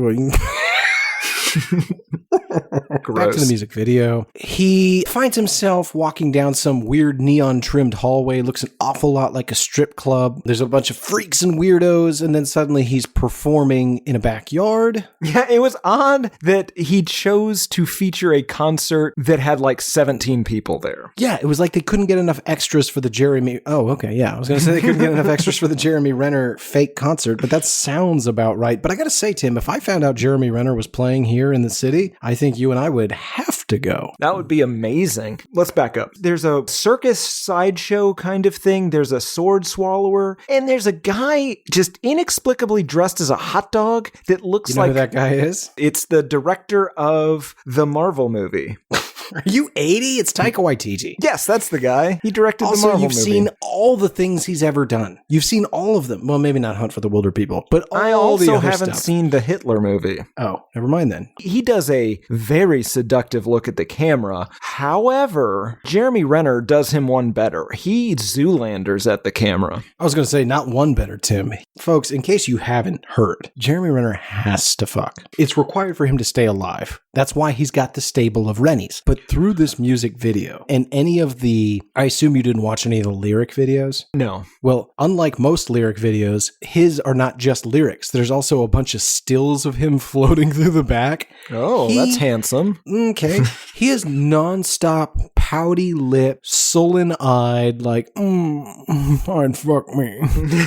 Back to the music video. He finds himself walking down some weird neon-trimmed hallway. Looks an awful lot like a strip club. There's a bunch of freaks and weirdos, and then suddenly he's performing in a backyard. Yeah, it was odd that he chose to feature a concert that had like 17 people there. Yeah, it was like they couldn't get enough extras for the Jeremy... Oh, okay, yeah. I was going to say they couldn't get enough extras for the Jeremy Renner fake concert, but that sounds about right. But I got to say, Tim, if I found out Jeremy Renner was playing here in the city, I think you and I would have to go. That would be amazing. Let's back up. There's a circus sideshow kind of thing. There's a sword swallower. And there's a guy just inexplicably dressed as a hot dog that looks like... You know who that guy is? It's the director of the Marvel movie. Are you 80? It's Taika Waititi. Yes, that's the guy. He directed the Marvel movie. Also, you've seen all the things he's ever done. You've seen all of them. Well, maybe not Hunt for the Wilder People, but all I also the other haven't stuff. seen the Hitler movie. Oh, never mind then. He does a very seductive look at the camera. However, Jeremy Renner does him one better. He Zoolanders at the camera. I was going to say, not one better, Tim. Folks, in case you haven't heard, Jeremy Renner has to fuck. It's required for him to stay alive. That's why he's got the stable of Rennies. But through this music video and any of the, I assume you didn't watch any of the lyric videos? No. Well, unlike most lyric videos, his are not just lyrics. There's also a bunch of stills of him floating through the back. Oh, that's handsome. Okay. He is nonstop, pouty lip, sullen-eyed, like, fine, fuck me.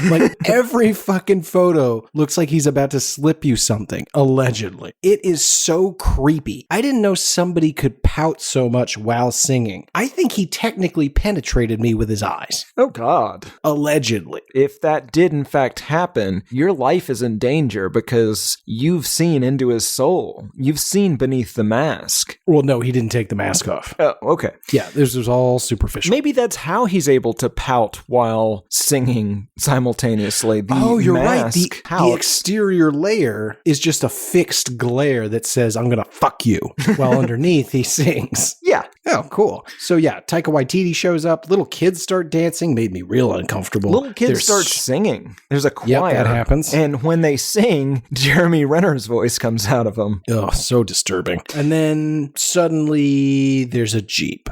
Like, every fucking photo looks like he's about to slip you something, allegedly. It is so creepy. I didn't know somebody could pout so much while singing. I think he technically penetrated me with his eyes. Oh, God. Allegedly. If that did in fact happen, your life is in danger because you've seen into his soul. You've seen beneath the mask. Well, no, he didn't take the mask off. Oh, okay. Yeah, this was all superficial. Maybe that's how he's able to pout while singing simultaneously. The you're right. mask The exterior layer is just a fixed glare that says, I'm going to fuck you, while underneath he sings. Yeah. Oh, cool. So yeah, Taika Waititi shows up. Little kids start dancing. Made me real uncomfortable. Little kids start singing. There's a choir. Yep, that happens. And when they sing, Jeremy Renner's voice comes out of them. Oh, so disturbing. And then suddenly there's a Jeep.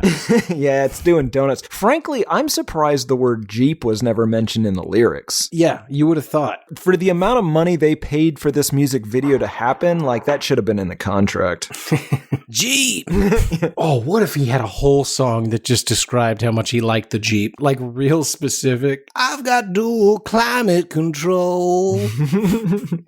Yeah, it's doing donuts. Frankly, I'm surprised the word Jeep was never mentioned in the lyrics. Yeah, you would have thought. For the amount of money they paid for this music video to happen, like that should have been in the contract. Jeep! Oh, what if he had a whole song that just described how much he liked the Jeep? Like real specific. I've got dual climate control.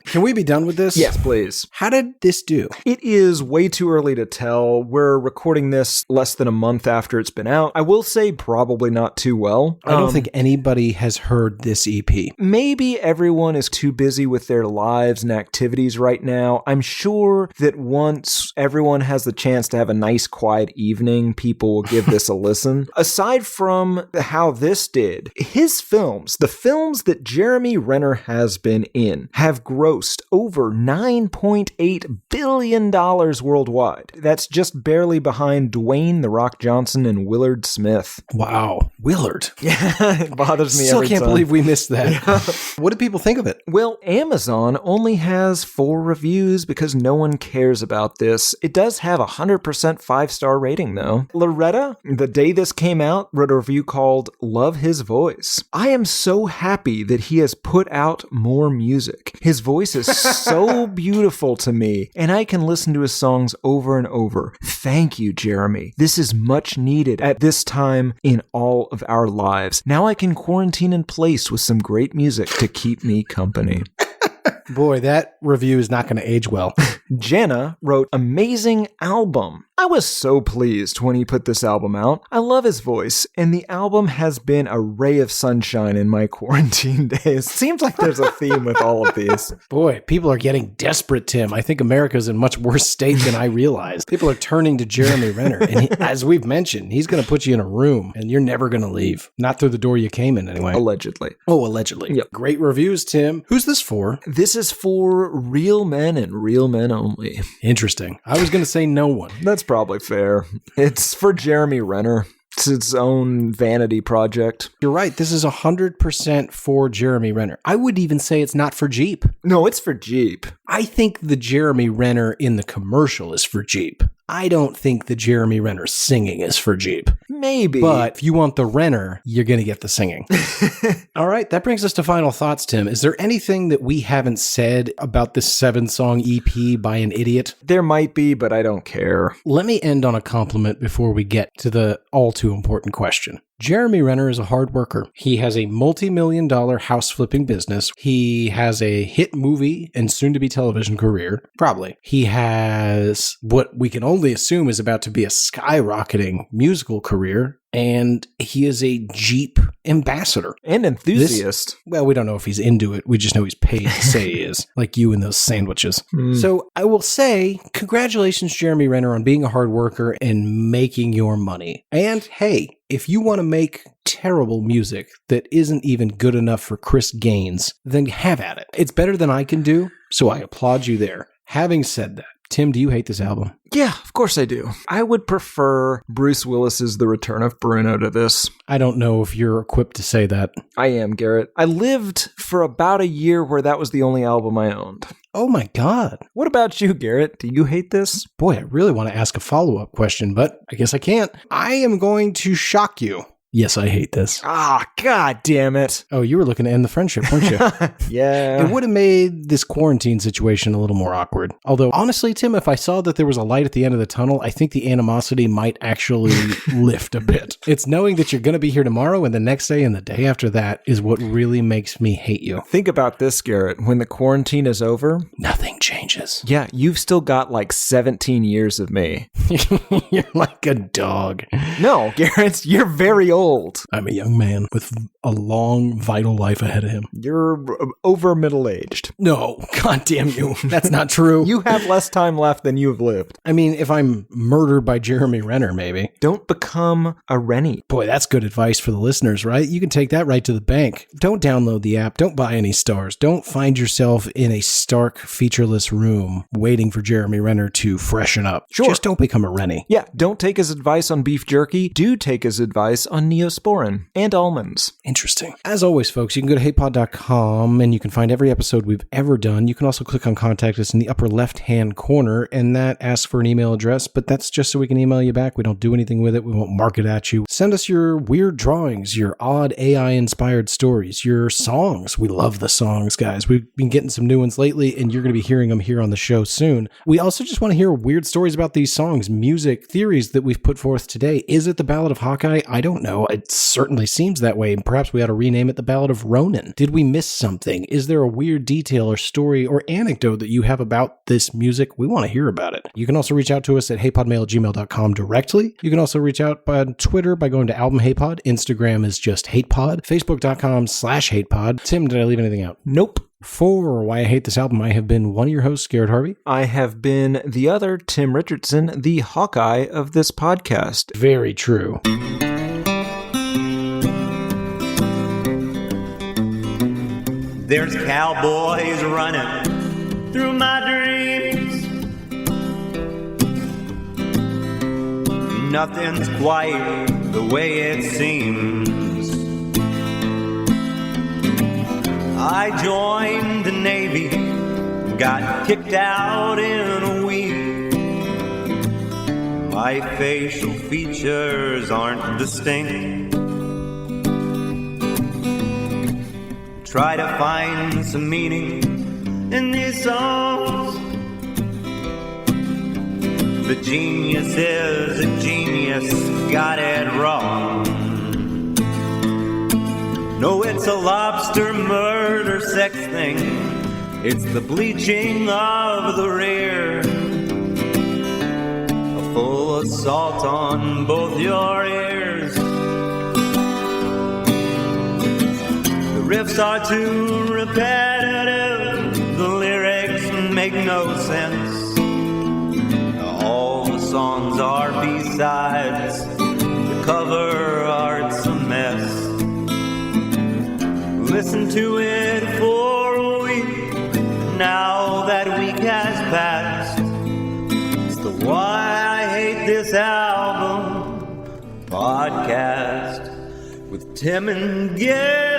Can we be done with this? Yes, please. How did this do? It is way too early to tell. We're recording this less than a month after it's been out. I will say probably not too well. I don't think anybody has heard this EP. Maybe everyone is too busy with their lives and activities right now. I'm sure that once everyone has the chance to have a nice quiet evening, people will give this a listen. Aside from how this did, his films, the films that Jeremy Renner has been in, have grossed over $9.8 billion worldwide. That's just barely behind Dwayne "The Rock" Johnson and Willard Smith. Wow. Willard. Yeah, it bothers me Still every can't time. believe we missed that. What do people think of it? Well, Amazon only has 4 reviews because no one cares about this. It does have a 100% 5-star rating, though. Loretta, the day this came out, wrote a review called Love His Voice. I am so happy that he has put out more music. His voice is so beautiful to me, and I can listen to his songs over and over. Thank you, Jeremy. This is much needed at this time in all of our lives. Now I can quarantine in place with some great music to keep me company. Boy, that review is not going to age well. Jenna wrote, amazing album. I was so pleased when he put this album out. I love his voice, and the album has been a ray of sunshine in my quarantine days. Seems like there's a theme with all of these. Boy, people are getting desperate, Tim. I think America's in much worse state than I realized. People are turning to Jeremy Renner, and as we've mentioned, he's going to put you in a room, and you're never going to leave. Not through the door you came in, anyway. Allegedly. Oh, allegedly. Yep. Great reviews, Tim. Who's this for? This is for real men and real men only. Interesting. I was going to say no one. That's probably fair. It's for Jeremy Renner. It's its own vanity project. You're right. This is 100% for Jeremy Renner. I would even say it's not for Jeep. No, it's for Jeep. I think the Jeremy Renner in the commercial is for Jeep. I don't think the Jeremy Renner singing is for Jeep. Maybe. But if you want the Renner, you're going to get the singing. All right, that brings us to final thoughts, Tim. Is there anything that we haven't said about this 7-song EP by an idiot? There might be, but I don't care. Let me end on a compliment before we get to the all-too-important question. Jeremy Renner is a hard worker. He has a multi-million-dollar house-flipping business. He has a hit movie and soon-to-be television career. Probably. He has what we can only assume is about to be a skyrocketing musical career. And he is a Jeep ambassador. And enthusiast. Well, we don't know if he's into it. We just know he's paid to say he is. Like you and those sandwiches. So I will say, congratulations, Jeremy Renner, on being a hard worker and making your money. And hey, if you want to make terrible music that isn't even good enough for Chris Gaines, then have at it. It's better than I can do, so I applaud you there. Having said that, Tim, do you hate this album? Yeah, of course I do. I would prefer Bruce Willis's The Return of Bruno to this. I don't know if you're equipped to say that. I am, Garrett. I lived for about a year where that was the only album I owned. Oh my God. What about you, Garrett? Do you hate this? Boy, I really want to ask a follow-up question, but I guess I can't. I am going to shock you. Yes, I hate this. Ah, God damn it. Oh, you were looking to end the friendship, weren't you? Yeah. It would have made this quarantine situation a little more awkward. Although, honestly, Tim, if I saw that there was a light at the end of the tunnel, I think the animosity might actually lift a bit. It's knowing that you're going to be here tomorrow and the next day and the day after that is what really makes me hate you. Think about this, Garrett. When the quarantine is over, nothing changes. Yeah, you've still got like 17 years of me. You're like a dog. No, Garrett, you're very old. I'm a young man with a long, vital life ahead of him. You're over middle-aged. No, God damn you. That's not true. You have less time left than you've lived. I mean, if I'm murdered by Jeremy Renner, maybe. Don't become a Rennie. Boy, that's good advice for the listeners, right? You can take that right to the bank. Don't download the app. Don't buy any stars. Don't find yourself in a stark, featureless room waiting for Jeremy Renner to freshen up. Sure. Just don't become a Rennie. Yeah, don't take his advice on beef jerky. Do take his advice on Neosporin and almonds. Interesting. As always, folks, you can go to hatepod.com and you can find every episode we've ever done. You can also click on Contact Us in the upper left-hand corner, and that asks for an email address, but that's just so we can email you back. We don't do anything with it. We won't mark it at you. Send us your weird drawings, your odd AI-inspired stories, your songs. We love the songs, guys. We've been getting some new ones lately, and you're going to be hearing them here on the show soon. We also just want to hear weird stories about these songs, music, theories that we've put forth today. Is it the Ballad of Hawkeye? I don't know. It certainly seems that way. Perhaps we ought to rename it the Ballad of Ronan. Did we miss something? Is there a weird detail or story or anecdote that you have about this music? We want to hear about it. You can also reach out to us at hatePodMail@gmail.com directly. You can also reach out on Twitter by going to Album HatePod. Instagram is just HatePod. Facebook.com/HatePod. Tim, did I leave anything out? Nope. For Why I Hate This Album, I have been one of your hosts, Garrett Harvey. I have been the other, Tim Richardson, the Hawkeye of this podcast. Very true. There's cowboys running through my dreams. Nothing's quite the way it seems. I joined the Navy, got kicked out in a week. My facial features aren't distinct. Try to find some meaning in these songs. The genius is a genius, got it wrong. No, it's a lobster murder sex thing. It's the bleaching of the rear. A full assault on both your ears. The riffs are too repetitive. The lyrics make no sense. All the songs are B-sides. The cover art's a mess. Listen to it for a week. Now that week has passed. It's the Why I Hate This Album podcast with Tim and Garrett.